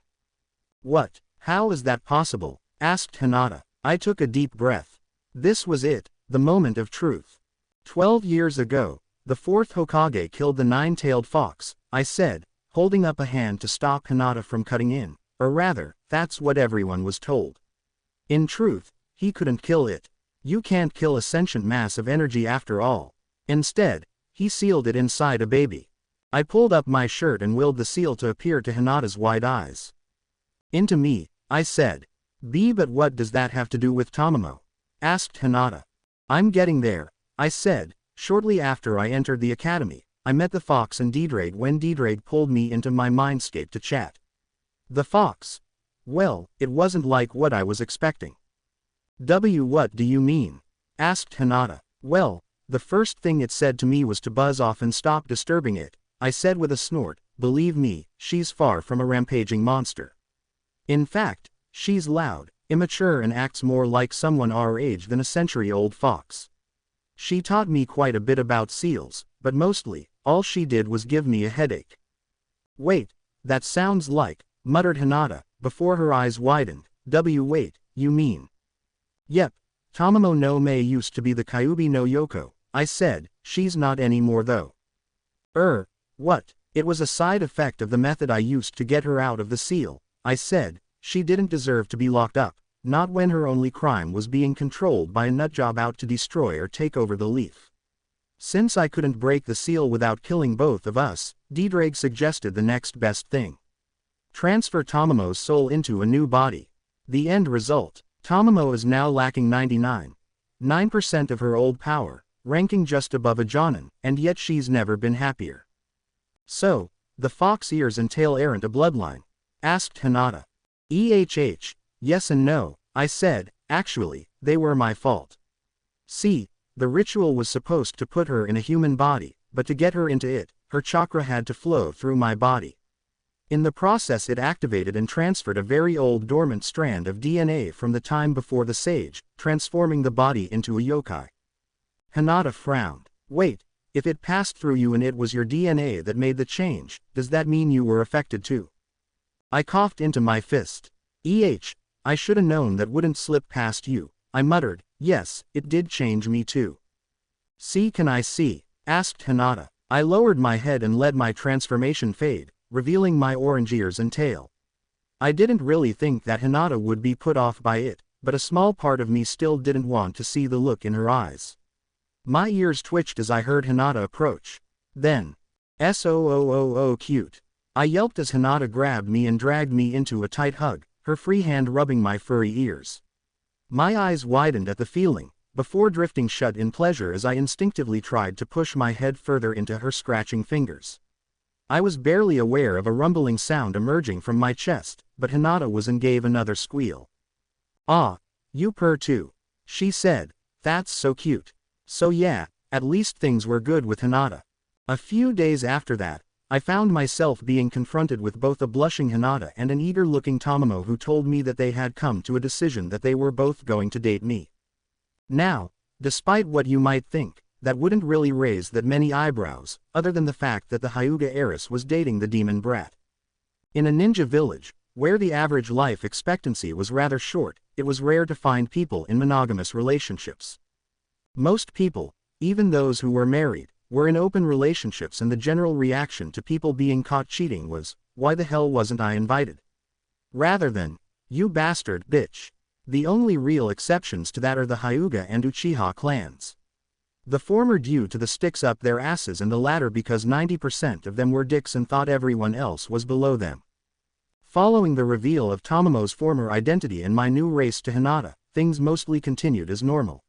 Speaker 1: "What? How is that possible?" asked Hinata. I took a deep breath. This was it, the moment of truth. 12 years ago, the fourth Hokage killed the nine-tailed fox, I said, holding up a hand to stop Hinata from cutting in, or rather, that's what everyone was told. In truth, he couldn't kill it. You can't kill a sentient mass of energy after all. Instead, he sealed it inside a baby. I pulled up my shirt and willed the seal to appear to Hinata's wide eyes. "Into me," I said. But what does that have to do with Tamamo?" asked Hinata. "I'm getting there," I said. Shortly after I entered the academy, I met the fox and Deedrade when Deedrade pulled me into my mindscape to chat. The fox? Well, it wasn't like what I was expecting. What do you mean?" asked Hinata. "Well, the first thing it said to me was to buzz off and stop disturbing it," I said with a snort. "Believe me, she's far from a rampaging monster. In fact, she's loud, immature and acts more like someone our age than a century-old fox. She taught me quite a bit about seals, but mostly, all she did was give me a headache." "Wait, that sounds like," muttered Hinata, before her eyes widened. Wait, you mean?" "Yep, Tamamo no Mei used to be the Kyuubi no Yoko," I said. "She's not anymore though." What? It was a side effect of the method I used to get her out of the seal," I said. "She didn't deserve to be locked up, not when her only crime was being controlled by a nutjob out to destroy or take over the leaf." Since I couldn't break the seal without killing both of us, Deedrade suggested the next best thing. Transfer Tamamo's soul into a new body. The end result, Tamamo is now lacking 99.9% of her old power, ranking just above a Jonin, and yet she's never been happier. "So, the fox ears and tail aren't a bloodline?" asked Hinata. Yes and no," I said. "Actually, they were my fault. See, the ritual was supposed to put her in a human body, but to get her into it, her chakra had to flow through my body. In the process it activated and transferred a very old dormant strand of DNA from the time before the sage, transforming the body into a yokai." Hinata frowned. "Wait, if it passed through you and it was your DNA that made the change, does that mean you were affected too?" I coughed into my fist. I shoulda known that wouldn't slip past you," I muttered. "Yes, it did change me too." Can I see?" asked Hinata. I lowered my head and let my transformation fade, revealing my orange ears and tail. I didn't really think that Hinata would be put off by it, but a small part of me still didn't want to see the look in her eyes. My ears twitched as I heard Hinata approach. Then, cute. I yelped as Hinata grabbed me and dragged me into a tight hug, her free hand rubbing my furry ears. My eyes widened at the feeling, before drifting shut in pleasure as I instinctively tried to push my head further into her scratching fingers. I was barely aware of a rumbling sound emerging from my chest, but Hinata was and gave another squeal. "Ah, you purr too," she said. "That's so cute." So yeah, at least things were good with Hinata. A few days after that, I found myself being confronted with both a blushing Hinata and an eager-looking Tamamo who told me that they had come to a decision that they were both going to date me. Now, despite what you might think, that wouldn't really raise that many eyebrows, other than the fact that the Hyuga heiress was dating the demon brat. In a ninja village, where the average life expectancy was rather short, it was rare to find people in monogamous relationships. Most people, even those who were married, were in open relationships, and the general reaction to people being caught cheating was, "Why the hell wasn't I invited?" rather than, "You bastard bitch." The only real exceptions to that are the Hyuga and Uchiha clans. The former due to the sticks up their asses, and the latter because 90% of them were dicks and thought everyone else was below them. Following the reveal of Tamamo's former identity and my new race to Hinata, things mostly continued as normal.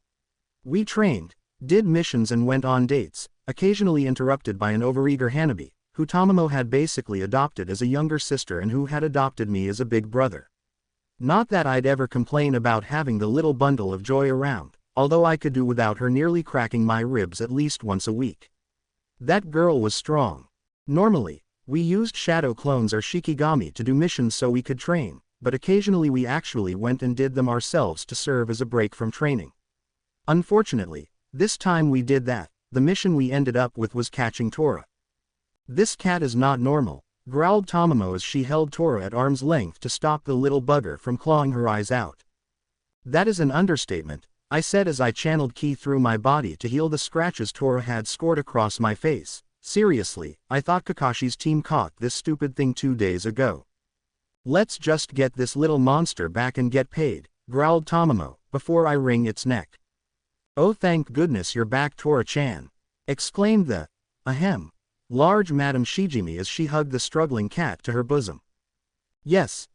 Speaker 1: We trained, did missions and went on dates, occasionally interrupted by an overeager Hanabi, who Tamamo had basically adopted as a younger sister and who had adopted me as a big brother. Not that I'd ever complain about having the little bundle of joy around, although I could do without her nearly cracking my ribs at least once a week. That girl was strong. Normally, we used shadow clones or shikigami to do missions so we could train, but occasionally we actually went and did them ourselves to serve as a break from training. Unfortunately, this time we did that. The mission we ended up with was catching Tora. "This cat is not normal," growled Tamamo as she held Tora at arm's length to stop the little bugger from clawing her eyes out. "That is an understatement," I said as I channeled ki through my body to heal the scratches Tora had scored across my face. "Seriously, I thought Kakashi's team caught this stupid thing 2 days ago. Let's just get this little monster back and get paid," growled Tamamo, "before I wring its neck." "Oh, thank goodness you're back, Tora-chan," exclaimed the, large Madame Shijimi as she hugged the struggling cat to her bosom. Yes,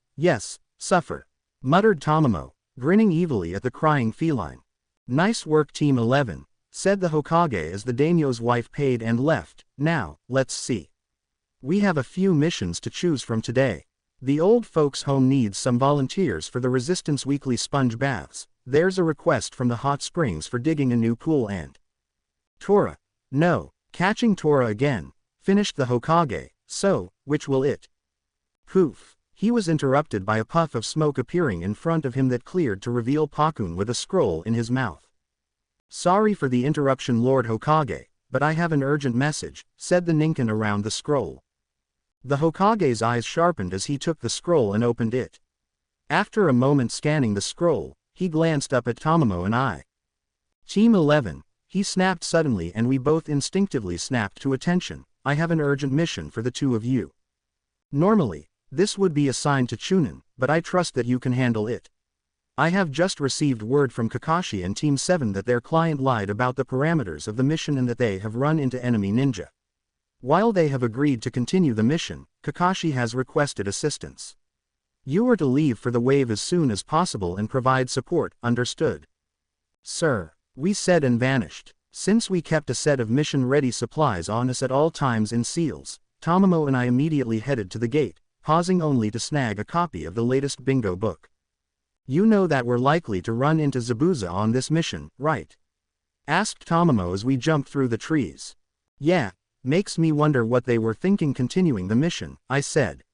Speaker 1: suffer," muttered Tamamo, grinning evilly at the crying feline. "Nice work, Team 11, said the Hokage as the daimyo's wife paid and left. "Now, let's see. We have a few missions to choose from today. The old folks' home needs some volunteers for the Resistance weekly sponge baths. There's a request from the hot springs for digging a new pool and..." "Tora. No, catching Tora again," finished the Hokage. "So, which will it?" Poof. He was interrupted by a puff of smoke appearing in front of him that cleared to reveal Pakun with a scroll in his mouth. "Sorry for the interruption, Lord Hokage, but I have an urgent message," said the Ninken around the scroll. The Hokage's eyes sharpened as he took the scroll and opened it. After a moment scanning the scroll, he glanced up at Tamamo and I. "Team 11, he snapped suddenly, and we both instinctively snapped to attention. "I have an urgent mission for the two of you. Normally, this would be assigned to Chunin, but I trust that you can handle it. I have just received word from Kakashi and Team 7 that their client lied about the parameters of the mission and that they have run into enemy ninja. While they have agreed to continue the mission, Kakashi has requested assistance. You are to leave for the wave as soon as possible and provide support, understood?" "Sir," we said and vanished. Since we kept a set of mission-ready supplies on us at all times in seals, Tamamo and I immediately headed to the gate, pausing only to snag a copy of the latest bingo book. "You know that we're likely to run into Zabuza on this mission, right?" asked Tamamo as we jumped through the trees. "Yeah, makes me wonder what they were thinking continuing the mission," I said.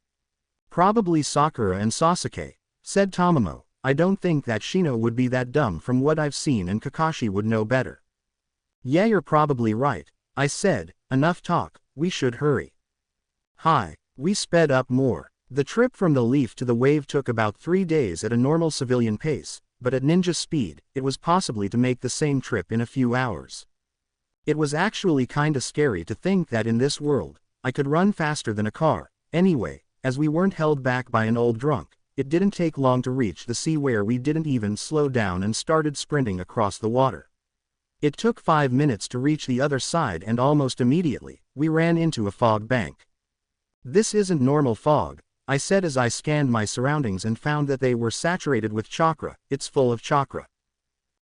Speaker 1: "Probably Sakura and Sasuke," said Tamamo. "I don't think that Shino would be that dumb from what I've seen, and Kakashi would know better." "Yeah, you're probably right," I said. "Enough talk, we should hurry." Hi. We sped up more. The trip from the Leaf to the Wave took about 3 days at a normal civilian pace, but at ninja speed, it was possibly to make the same trip in a few hours. It was actually kinda scary to think that in this world, I could run faster than a car. Anyway, as we weren't held back by an old drunk, it didn't take long to reach the sea, where we didn't even slow down and started sprinting across the water. It took 5 minutes to reach the other side, and almost immediately, we ran into a fog bank. "This isn't normal fog," I said as I scanned my surroundings and found that they were saturated with chakra. "It's full of chakra."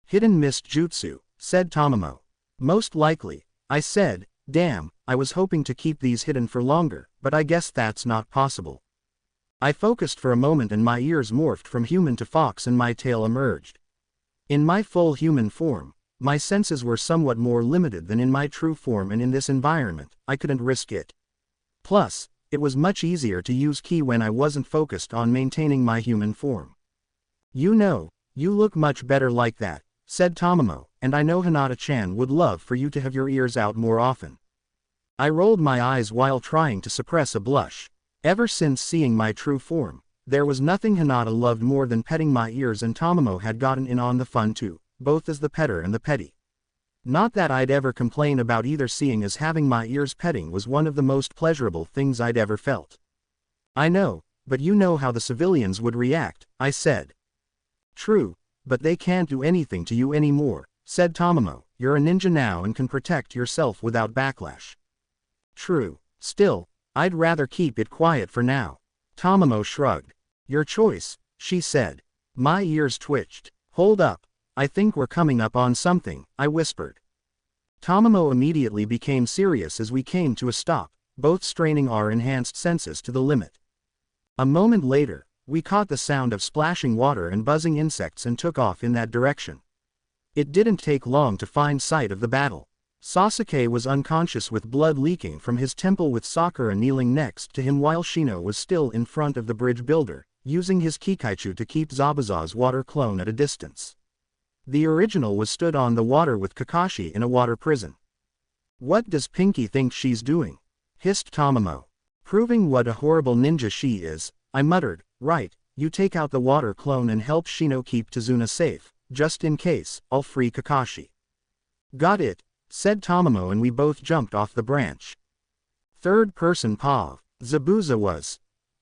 Speaker 1: "Hidden mist jutsu," said Tamamo. "Most likely," I said. "Damn, I was hoping to keep these hidden for longer, but I guess that's not possible. I focused for a moment and my ears morphed from human to fox and my tail emerged. In my full human form, my senses were somewhat more limited than in my true form, and in this environment, I couldn't risk it. Plus, it was much easier to use ki when I wasn't focused on maintaining my human form. You know, you look much better like that, said Tamamo, and I know Hinata-chan would love for you to have your ears out more often. I rolled my eyes while trying to suppress a blush. Ever since seeing my true form, there was nothing Hinata loved more than petting my ears, and Tamamo had gotten in on the fun too, both as the petter and the petty. Not that I'd ever complain about either, seeing as having my ears petting was one of the most pleasurable things I'd ever felt. I know, but you know how the civilians would react, I said. True, but they can't do anything to you anymore, said Tamamo. You're a ninja now and can protect yourself without backlash. True, still, I'd rather keep it quiet for now. Tamamo shrugged. Your choice, she said. My ears twitched. Hold up. I think we're coming up on something, I whispered. Tamamo immediately became serious as we came to a stop, both straining our enhanced senses to the limit. A moment later, we caught the sound of splashing water and buzzing insects and took off in that direction. It didn't take long to find sight of the battle. Sasuke was unconscious with blood leaking from his temple, with Sakura kneeling next to him while Shino was still in front of the bridge builder, using his Kikaichu to keep Zabuza's water clone at a distance. The original was stood on the water with Kakashi in a water prison. What does Pinky think she's doing? Hissed Tamamo. Proving what a horrible ninja she is, I muttered. Right, you take out the water clone and help Shino keep Tazuna safe, just in case. I'll free Kakashi. Got it, said Tamamo, and we both jumped off the branch. Third person Pav. Zabuza was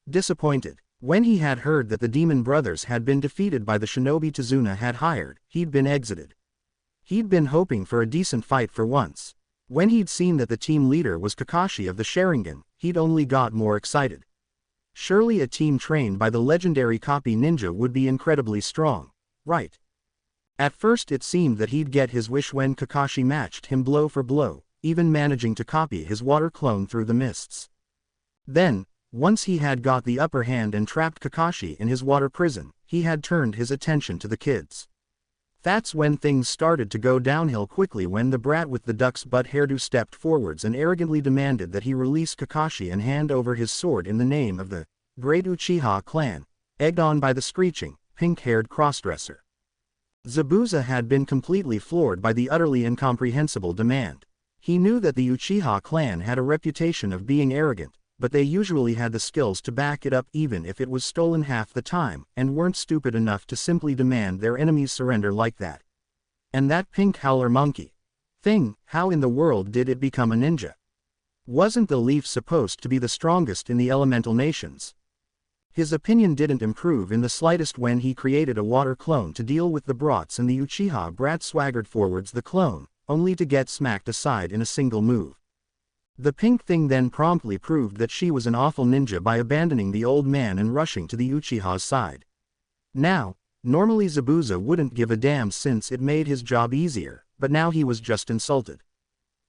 Speaker 1: disappointed. When he had heard that the demon brothers had been defeated by the shinobi Tazuna had hired, he'd been exited. He'd been hoping for a decent fight for once. When he'd seen that the team leader was Kakashi of the Sharingan, he'd only got more excited. Surely a team trained by the legendary copy ninja would be incredibly strong, right? At first it seemed that he'd get his wish when Kakashi matched him blow for blow, even managing to copy his water clone through the mists. Then, once he had got the upper hand and trapped Kakashi in his water prison, he had turned his attention to the kids. That's when things started to go downhill quickly, when the brat with the duck's butt hairdo stepped forwards and arrogantly demanded that he release Kakashi and hand over his sword in the name of the great Uchiha clan, egged on by the screeching, pink-haired crossdresser. Zabuza had been completely floored by the utterly incomprehensible demand. He knew that the Uchiha clan had a reputation of being arrogant, but they usually had the skills to back it up even if it was stolen half the time, and weren't stupid enough to simply demand their enemies surrender like that. And that pink howler monkey thing, how in the world did it become a ninja? Wasn't the leaf supposed to be the strongest in the elemental nations? His opinion didn't improve in the slightest when he created a water clone to deal with the brats, and the Uchiha brat swaggered forwards the clone, only to get smacked aside in a single move. The pink thing then promptly proved that she was an awful ninja by abandoning the old man and rushing to the Uchiha's side. Now, normally Zabuza wouldn't give a damn since it made his job easier, but now he was just insulted.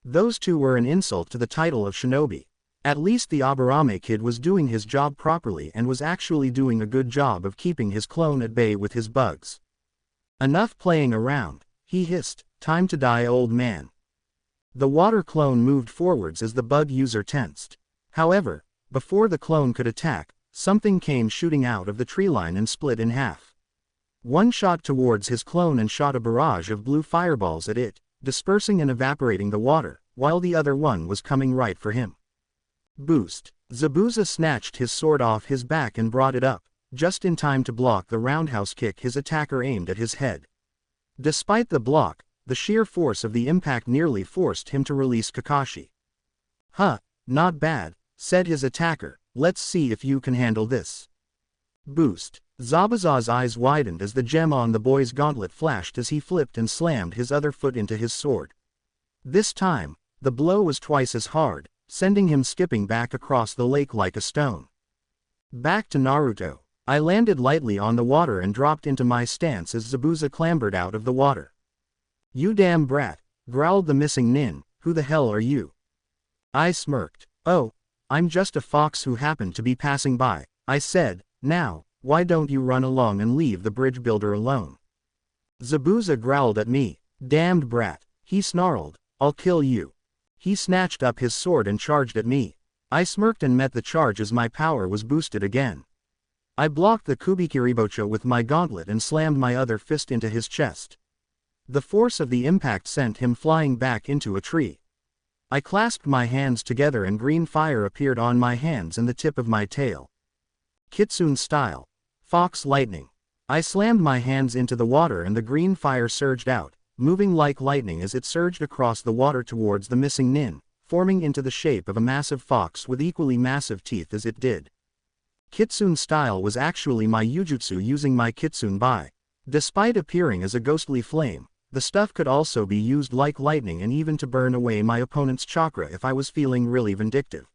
Speaker 1: Those two were an insult to the title of shinobi. At least the Aburame kid was doing his job properly and was actually doing a good job of keeping his clone at bay with his bugs. Enough playing around, he hissed. Time to die, old man. The water clone moved forwards as the bug user tensed. However, before the clone could attack, something came shooting out of the tree line and split in half. One shot towards his clone and shot a barrage of blue fireballs at it, dispersing and evaporating the water, while the other one was coming right for him. Boost. Zabuza snatched his sword off his back and brought it up, just in time to block the roundhouse kick his attacker aimed at his head. Despite the block, the sheer force of the impact nearly forced him to release Kakashi. Huh, not bad, said his attacker, let's see if you can handle this. Boost. Zabuza's eyes widened as the gem on the boy's gauntlet flashed as he flipped and slammed his other foot into his sword. This time, the blow was twice as hard, sending him skipping back across the lake like a stone. Back to Naruto. I landed lightly on the water and dropped into my stance as Zabuza clambered out of the water. You damn brat, growled the missing nin, who the hell are you? I smirked. Oh, I'm just a fox who happened to be passing by, I said. Now, why don't you run along and leave the bridge builder alone? Zabuza growled at me. Damned brat, he snarled, I'll kill you. He snatched up his sword and charged at me. I smirked and met the charge as my power was boosted again. I blocked the Kubikiribocho with my gauntlet and slammed my other fist into his chest. The force of the impact sent him flying back into a tree. I clasped my hands together and green fire appeared on my hands and the tip of my tail. Kitsune style. Fox lightning. I slammed my hands into the water and the green fire surged out, moving like lightning as it surged across the water towards the missing nin, forming into the shape of a massive fox with equally massive teeth as it did. Kitsune style was actually my Yujutsu using my Kitsune Bai. Despite appearing as a ghostly flame, the stuff could also be used like lightning and even to burn away my opponent's chakra if I was feeling really vindictive.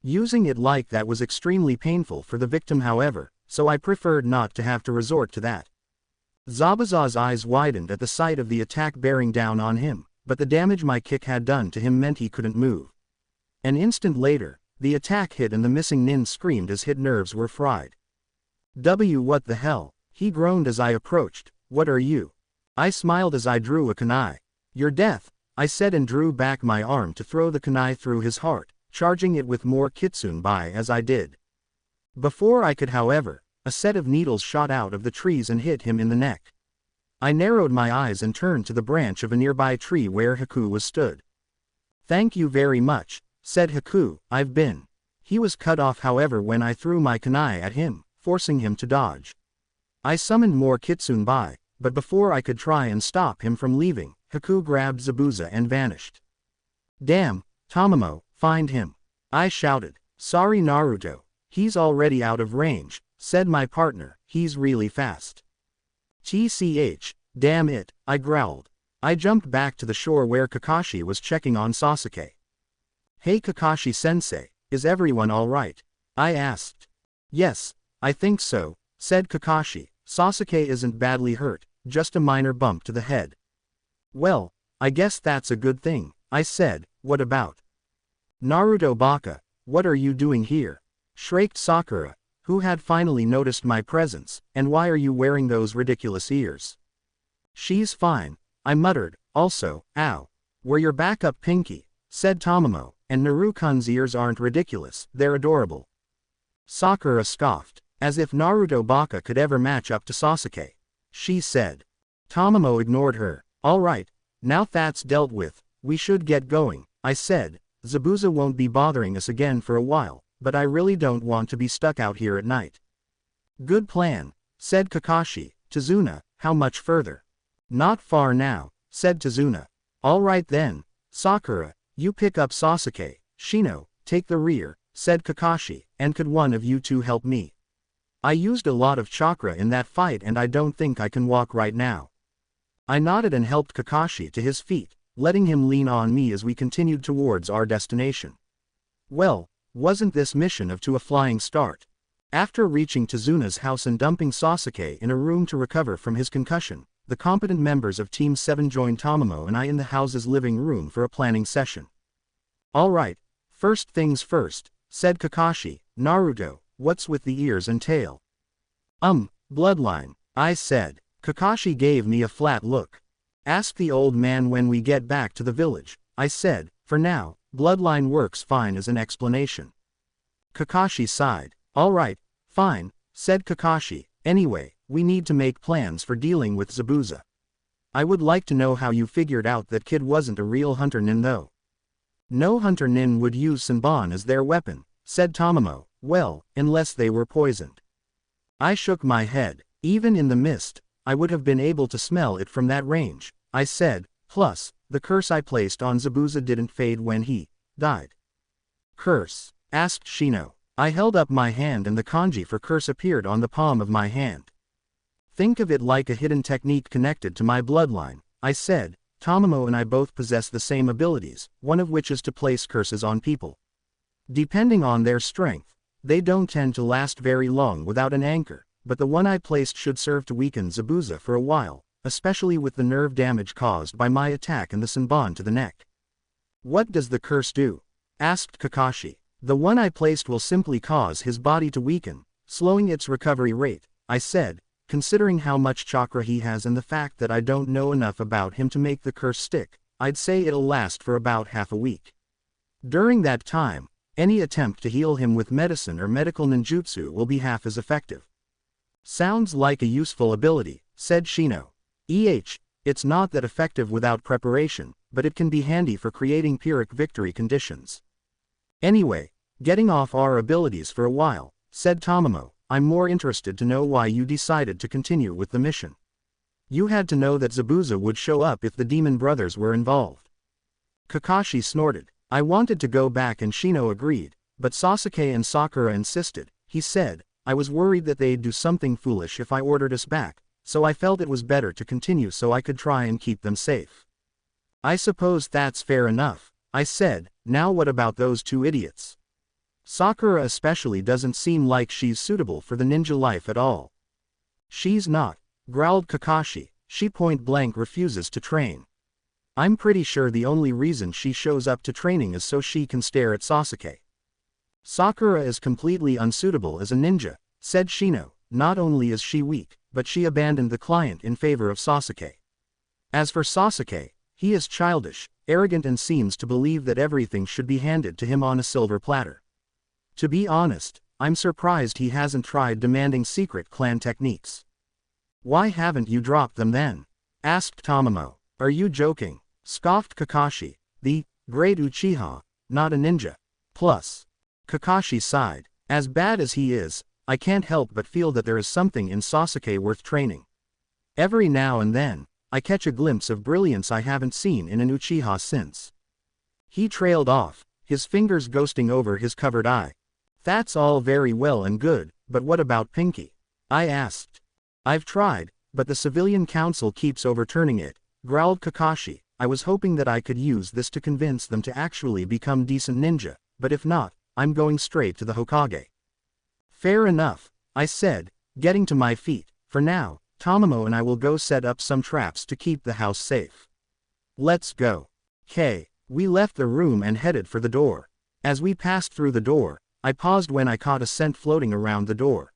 Speaker 1: Using it like that was extremely painful for the victim however, so I preferred not to have to resort to that. Zabuza's eyes widened at the sight of the attack bearing down on him, but the damage my kick had done to him meant he couldn't move. An instant later, the attack hit and the missing nin screamed as his nerves were fried. What the hell? He groaned as I approached. What are you? I smiled as I drew a kunai. Your death, I said and drew back my arm to throw the kunai through his heart, charging it with more Kitsune Bai as I did. Before I could however, a set of needles shot out of the trees and hit him in the neck. I narrowed my eyes and turned to the branch of a nearby tree where Haku was stood. Thank you very much, said Haku. I've been. He was cut off however when I threw my kunai at him, forcing him to dodge. I summoned more Kitsune Bai, but before I could try and stop him from leaving, Haku grabbed Zabuza and vanished. Damn, Tamamo, find him. I shouted. Sorry Naruto, he's already out of range, said my partner, he's really fast. TCH, damn it, I growled. I jumped back to the shore where Kakashi was checking on Sasuke. Hey Kakashi-sensei, is everyone alright? I asked. Yes, I think so, said Kakashi. Sasuke isn't badly hurt, just a minor bump to the head. Well, I guess that's a good thing, I said. What about Naruto Baka, what are you doing here? Shrieked Sakura, who had finally noticed my presence, and why are you wearing those ridiculous ears? She's fine, I muttered. Also, ow. We're your backup Pinky, said Tamamo, and Naruto-kun's ears aren't ridiculous, they're adorable. Sakura scoffed, as if Naruto Baka could ever match up to Sasuke. She said. Tamamo ignored her. Alright, now that's dealt with, we should get going, I said. Zabuza won't be bothering us again for a while, but I really don't want to be stuck out here at night. Good plan, said Kakashi. Tazuna, how much further? Not far now, said Tazuna. Alright then, Sakura, you pick up Sasuke. Shino, take the rear, said Kakashi, and could one of you two help me? I used a lot of chakra in that fight and I don't think I can walk right now. I nodded and helped Kakashi to his feet, letting him lean on me as we continued towards our destination. Well, wasn't this mission off to a flying start? After reaching Tazuna's house and dumping Sasuke in a room to recover from his concussion, the competent members of Team 7 joined Tamamo and I in the house's living room for a planning session. Alright, first things first, said Kakashi. Naruto, what's with the ears and tail? Bloodline, I said. Kakashi gave me a flat look. Ask the old man when we get back to the village, I said. For now, bloodline works fine as an explanation. Kakashi sighed. Alright, fine, said Kakashi. Anyway, we need to make plans for dealing with Zabuza. I would like to know how you figured out that kid wasn't a real hunter nin though. No hunter nin would use Senbon as their weapon, said Tamamo. Well, unless they were poisoned. I shook my head. Even in the mist, I would have been able to smell it from that range, I said. Plus, the curse I placed on Zabuza didn't fade when he died. Curse? Asked Shino. I held up my hand and the kanji for curse appeared on the palm of my hand. Think of it like a hidden technique connected to my bloodline, I said. Tamamo and I both possess the same abilities, one of which is to place curses on people. Depending on their strength, they don't tend to last very long without an anchor, but the one I placed should serve to weaken Zabuza for a while, especially with the nerve damage caused by my attack and the Senbon to the neck. What does the curse do? Asked Kakashi. The one I placed will simply cause his body to weaken, slowing its recovery rate, I said, considering how much chakra he has and the fact that I don't know enough about him to make the curse stick, I'd say it'll last for about half a week. During that time, any attempt to heal him with medicine or medical ninjutsu will be half as effective. Sounds like a useful ability, said Shino. It's not that effective without preparation, but it can be handy for creating Pyrrhic victory conditions. Anyway, getting off our abilities for a while, said Tamamo, I'm more interested to know why you decided to continue with the mission. You had to know that Zabuza would show up if the demon brothers were involved. Kakashi snorted. I wanted to go back and Shino agreed, but Sasuke and Sakura insisted. He said, I was worried that they'd do something foolish if I ordered us back, so I felt it was better to continue so I could try and keep them safe. I suppose that's fair enough, I said. Now what about those two idiots? Sakura especially doesn't seem like she's suitable for the ninja life at all. She's not, growled Kakashi. She point blank refuses to train. I'm pretty sure the only reason she shows up to training is so she can stare at Sasuke. Sakura is completely unsuitable as a ninja, said Shino. Not only is she weak, but she abandoned the client in favor of Sasuke. As for Sasuke, he is childish, arrogant and seems to believe that everything should be handed to him on a silver platter. To be honest, I'm surprised he hasn't tried demanding secret clan techniques. Why haven't you dropped them then? Asked Tamamo. Are you joking? Scoffed Kakashi. The great Uchiha, not a ninja. Plus. Kakashi sighed. As bad as he is, I can't help but feel that there is something in Sasuke worth training. Every now and then, I catch a glimpse of brilliance I haven't seen in an Uchiha since. He trailed off, his fingers ghosting over his covered eye. That's all very well and good, but what about Pinky? I asked. I've tried, but the civilian council keeps overturning it, growled Kakashi. I was hoping that I could use this to convince them to actually become decent ninja, but if not, I'm going straight to the Hokage. Fair enough, I said, getting to my feet. For now, Tamamo and I will go set up some traps to keep the house safe. Let's go. We left the room and headed for the door. As we passed through the door, I paused when I caught a scent floating around the door.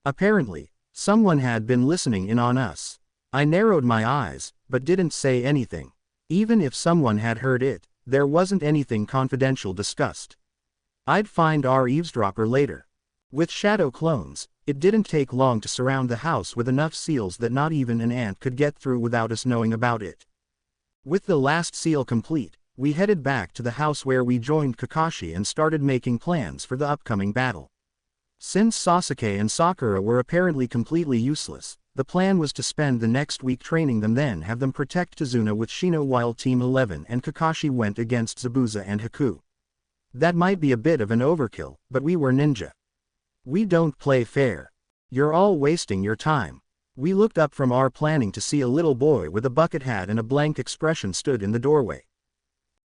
Speaker 1: Apparently, someone had been listening in on us. I narrowed my eyes, but didn't say anything. Even if someone had heard it, there wasn't anything confidential discussed. I'd find our eavesdropper later. With shadow clones, it didn't take long to surround the house with enough seals that not even an ant could get through without us knowing about it. With the last seal complete, we headed back to the house where we joined Kakashi and started making plans for the upcoming battle. Since Sasuke and Sakura were apparently completely useless, the plan was to spend the next week training them, then have them protect Tazuna with Shino while Team 11 and Kakashi went against Zabuza and Haku. That might be a bit of an overkill, but we were ninja. We don't play fair. You're all wasting your time. We looked up from our planning to see a little boy with a bucket hat and a blank expression stood in the doorway.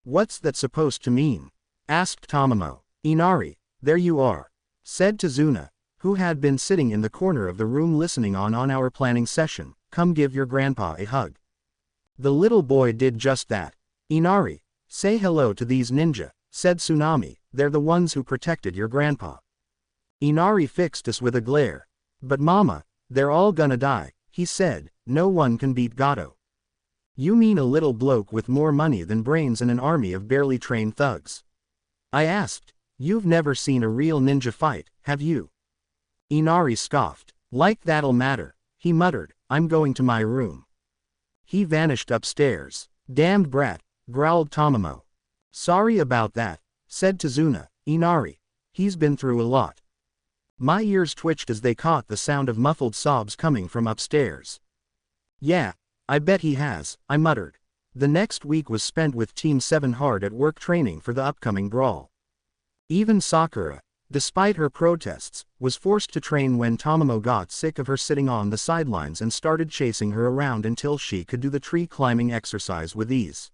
Speaker 1: What's that supposed to mean? Asked Tamamo. Inari, there you are, said Tazuna, who had been sitting in the corner of the room listening on our planning session. Come give your grandpa a hug. The little boy did just that. Inari, say hello to these ninja, said Tsunami, they're the ones who protected your grandpa. Inari fixed us with a glare. But mama, they're all gonna die, he said, no one can beat Gato. You mean a little bloke with more money than brains and an army of barely trained thugs? I asked. You've never seen a real ninja fight, have you? Inari scoffed. Like that'll matter, he muttered, I'm going to my room. He vanished upstairs. Damned brat, growled Tamamo. Sorry about that, said Tazuna. Inari, he's been through a lot. My ears twitched as they caught the sound of muffled sobs coming from upstairs. Yeah, I bet he has, I muttered. The next week was spent with Team 7 hard at work training for the upcoming brawl. Even Sakura, despite her protests, was forced to train when Tamamo got sick of her sitting on the sidelines and started chasing her around until she could do the tree climbing exercise with ease.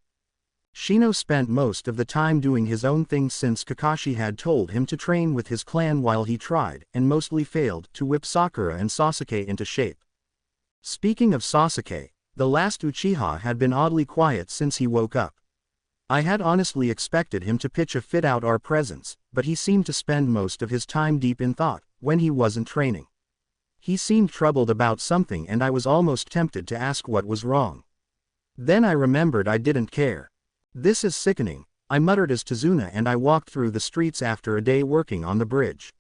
Speaker 1: Shino spent most of the time doing his own thing since Kakashi had told him to train with his clan while he tried, and mostly failed, to whip Sakura and Sasuke into shape. Speaking of Sasuke, the last Uchiha had been oddly quiet since he woke up. I had honestly expected him to pitch a fit out our presence, but he seemed to spend most of his time deep in thought, when he wasn't training. He seemed troubled about something and I was almost tempted to ask what was wrong. Then I remembered I didn't care. This is sickening, I muttered as Tazuna and I walked through the streets after a day working on the bridge.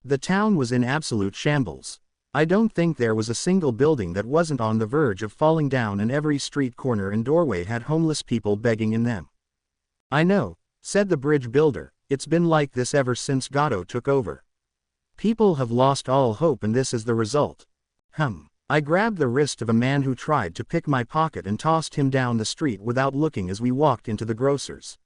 Speaker 1: The town was in absolute shambles. I don't think there was a single building that wasn't on the verge of falling down and every street corner and doorway had homeless people begging in them. I know, said the bridge builder, it's been like this ever since Gato took over. People have lost all hope and this is the result. I grabbed the wrist of a man who tried to pick my pocket and tossed him down the street without looking as we walked into the grocer's.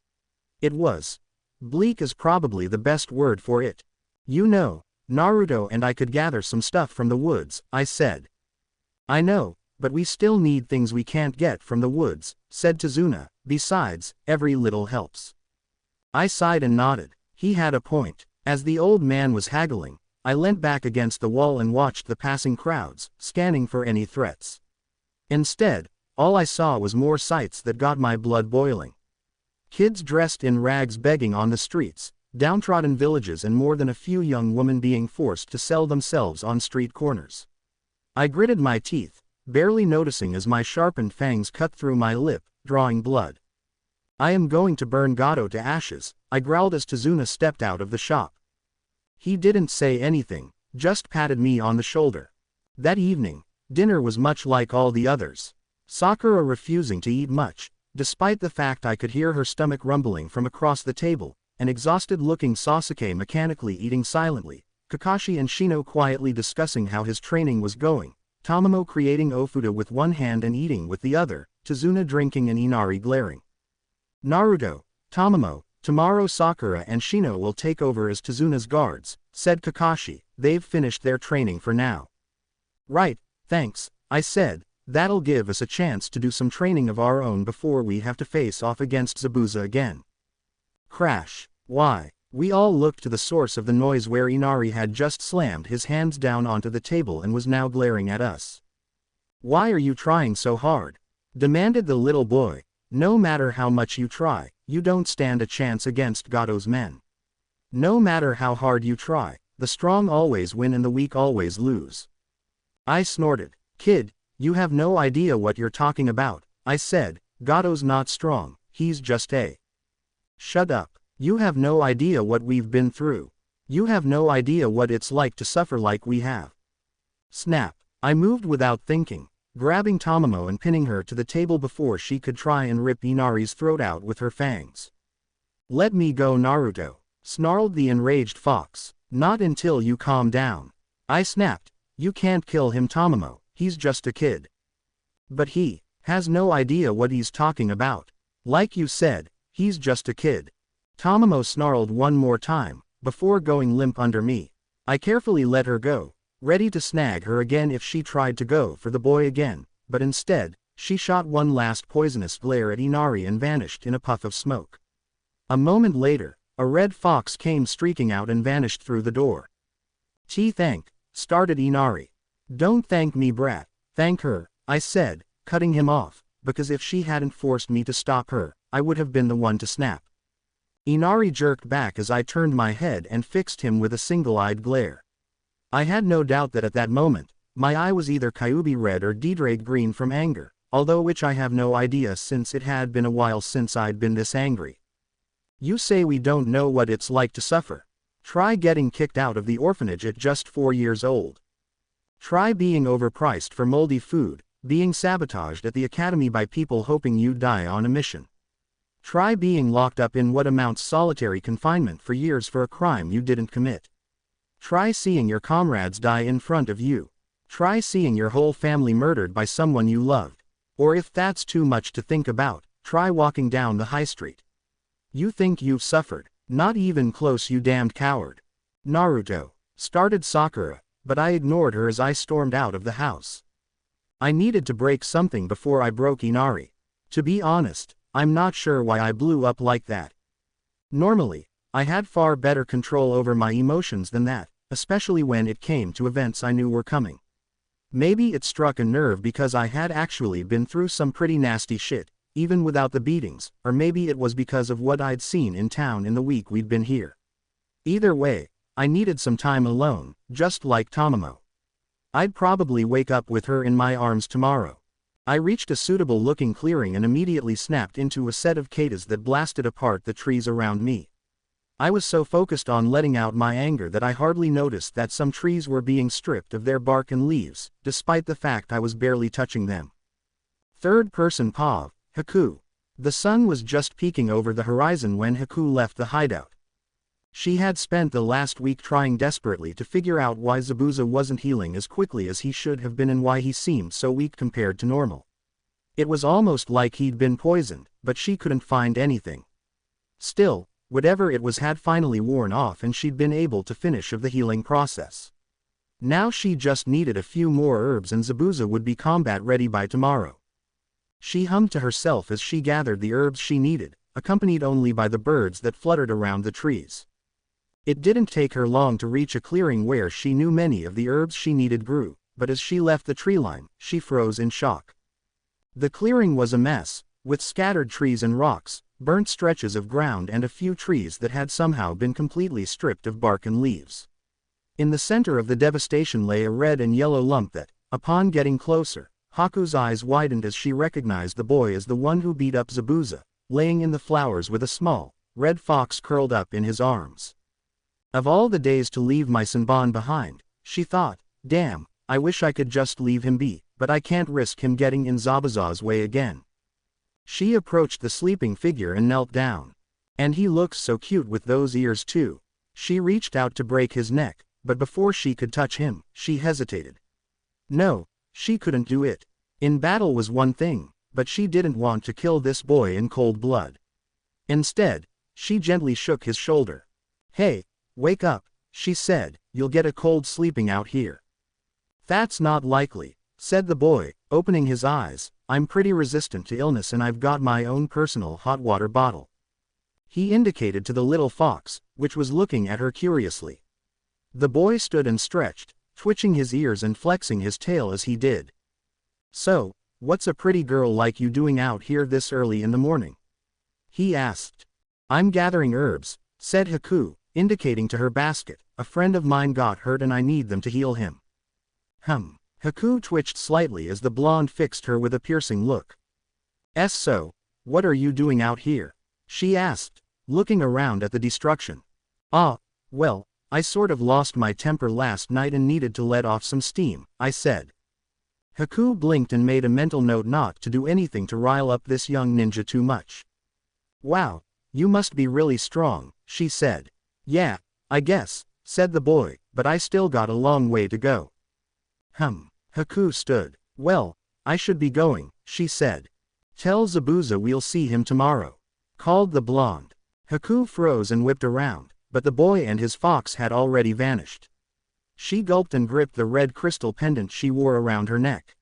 Speaker 1: It was bleak is probably the best word for it. You know, Naruto and I could gather some stuff from the woods, I said. I know, but we still need things we can't get from the woods, said Tazuna, besides, every little helps. I sighed and nodded, he had a point. As the old man was haggling, I leant back against the wall and watched the passing crowds, scanning for any threats. Instead, all I saw was more sights that got my blood boiling. Kids dressed in rags begging on the streets, downtrodden villages and more than a few young women being forced to sell themselves on street corners. I gritted my teeth, barely noticing as my sharpened fangs cut through my lip, drawing blood. I am going to burn Gato to ashes, I growled as Tazuna stepped out of the shop. He didn't say anything, just patted me on the shoulder. That evening, dinner was much like all the others. Sakura refusing to eat much, despite the fact I could hear her stomach rumbling from across the table, an exhausted-looking Sasuke mechanically eating silently, Kakashi and Shino quietly discussing how his training was going, Tamamo creating ofuda with one hand and eating with the other, Tazuna drinking and Inari glaring. Naruto, Tamamo, tomorrow Sakura and Shino will take over as Tazuna's guards, said Kakashi, they've finished their training for now. Right, thanks, I said, that'll give us a chance to do some training of our own before we have to face off against Zabuza again. Crash. Why? We all looked to the source of the noise where Inari had just slammed his hands down onto the table and was now glaring at us. Why are you trying so hard? Demanded the little boy. No matter how much you try, you don't stand a chance against Gato's men. No matter how hard you try, the strong always win and the weak always lose. I snorted. Kid, you have no idea what you're talking about, I said, Gato's not strong, he's just a. Shut up. You have no idea what we've been through. You have no idea what it's like to suffer like we have. Snap. I moved without thinking, grabbing Tamamo and pinning her to the table before she could try and rip Inari's throat out with her fangs. Let me go, Naruto, snarled the enraged fox. Not until you calm down. I snapped. You can't kill him, Tamamo, he's just a kid. But he has no idea what he's talking about. Like you said, he's just a kid. Tamamo snarled one more time, before going limp under me. I carefully let her go, ready to snag her again if she tried to go for the boy again, but instead, she shot one last poisonous glare at Inari and vanished in a puff of smoke. A moment later, a red fox came streaking out and vanished through the door. Started Inari. Don't thank me, brat, thank her, I said, cutting him off, because if she hadn't forced me to stop her, I would have been the one to snap. Inari jerked back as I turned my head and fixed him with a single-eyed glare. I had no doubt that at that moment, my eye was either Kyuubi red or Dedrake green from anger, although which I have no idea since it had been a while since I'd been this angry. You say we don't know what it's like to suffer. Try getting kicked out of the orphanage at just 4 years old. Try being overpriced for moldy food, being sabotaged at the academy by people hoping you'd die on a mission. Try being locked up in what amounts solitary confinement for years for a crime you didn't commit. Try seeing your comrades die in front of you. Try seeing your whole family murdered by someone you loved. Or if that's too much to think about, try walking down the high street. You think you've suffered? Not even close, you damned coward. Naruto, started Sakura, but I ignored her as I stormed out of the house. I needed to break something before I broke Inari. To be honest, I'm not sure why I blew up like that. Normally, I had far better control over my emotions than that, especially when it came to events I knew were coming. Maybe it struck a nerve because I had actually been through some pretty nasty shit, even without the beatings, or maybe it was because of what I'd seen in town in the week we'd been here. Either way, I needed some time alone, just like Tamamo. I'd probably wake up with her in my arms tomorrow. I reached a suitable-looking clearing and immediately snapped into a set of cicadas that blasted apart the trees around me. I was so focused on letting out my anger that I hardly noticed that some trees were being stripped of their bark and leaves, despite the fact I was barely touching them. Third-person POV, Haku. The sun was just peeking over the horizon when Haku left the hideout. She had spent the last week trying desperately to figure out why Zabuza wasn't healing as quickly as he should have been and why he seemed so weak compared to normal. It was almost like he'd been poisoned, but she couldn't find anything. Still, whatever it was had finally worn off and she'd been able to finish the healing process. Now she just needed a few more herbs and Zabuza would be combat ready by tomorrow. She hummed to herself as she gathered the herbs she needed, accompanied only by the birds that fluttered around the trees. It didn't take her long to reach a clearing where she knew many of the herbs she needed grew, but as she left the tree line, she froze in shock. The clearing was a mess, with scattered trees and rocks, burnt stretches of ground and a few trees that had somehow been completely stripped of bark and leaves. In the center of the devastation lay a red and yellow lump that, upon getting closer, Haku's eyes widened as she recognized the boy as the one who beat up Zabuza, laying in the flowers with a small, red fox curled up in his arms. Of all the days to leave my Senbon behind, she thought, damn, I wish I could just leave him be, but I can't risk him getting in Zabuza's way again. She approached the sleeping figure and knelt down. And he looks so cute with those ears too. She reached out to break his neck, but before she could touch him, she hesitated. No, she couldn't do it. In battle was one thing, but she didn't want to kill this boy in cold blood. Instead, she gently shook his shoulder. Hey, wake up, she said, you'll get a cold sleeping out here. That's not likely, said the boy, opening his eyes. I'm pretty resistant to illness and I've got my own personal hot water bottle. He indicated to the little fox, which was looking at her curiously. The boy stood and stretched, twitching his ears and flexing his tail as he did. So, what's a pretty girl like you doing out here this early in the morning? He asked. I'm gathering herbs, said Haku, indicating to her basket. A friend of mine got hurt and I need them to heal him. Haku twitched slightly as the blonde fixed her with a piercing look. So, what are you doing out here? She asked, looking around at the destruction. Well, I sort of lost my temper last night and needed to let off some steam, I said. Haku blinked and made a mental note not to do anything to rile up this young ninja too much. Wow, you must be really strong, she said. Yeah, I guess, said the boy, but I still got a long way to go. Haku stood. Well, I should be going, she said. Tell Zabuza we'll see him tomorrow, called the blonde. Haku froze and whipped around, but the boy and his fox had already vanished. She gulped and gripped the red crystal pendant she wore around her neck.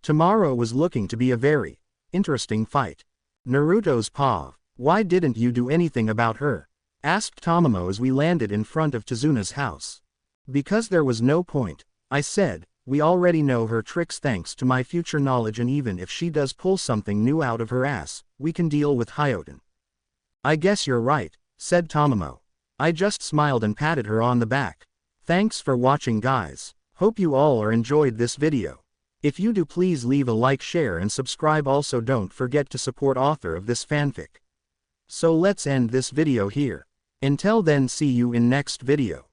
Speaker 1: Tomorrow was looking to be a very interesting fight. Naruto's POV. Why didn't you do anything about her? Asked Tamamo as we landed in front of Tezuna's house. Because there was no point, I said. We already know her tricks thanks to my future knowledge, and even if she does pull something new out of her ass, we can deal with Hyoten. I guess you're right, said Tamamo. I just smiled and patted her on the back. Thanks for watching, guys. Hope you all are enjoyed this video. If you do, please leave a like, share and subscribe. Also don't forget to support author of this fanfic. So let's end this video here. Until then, see you in next video.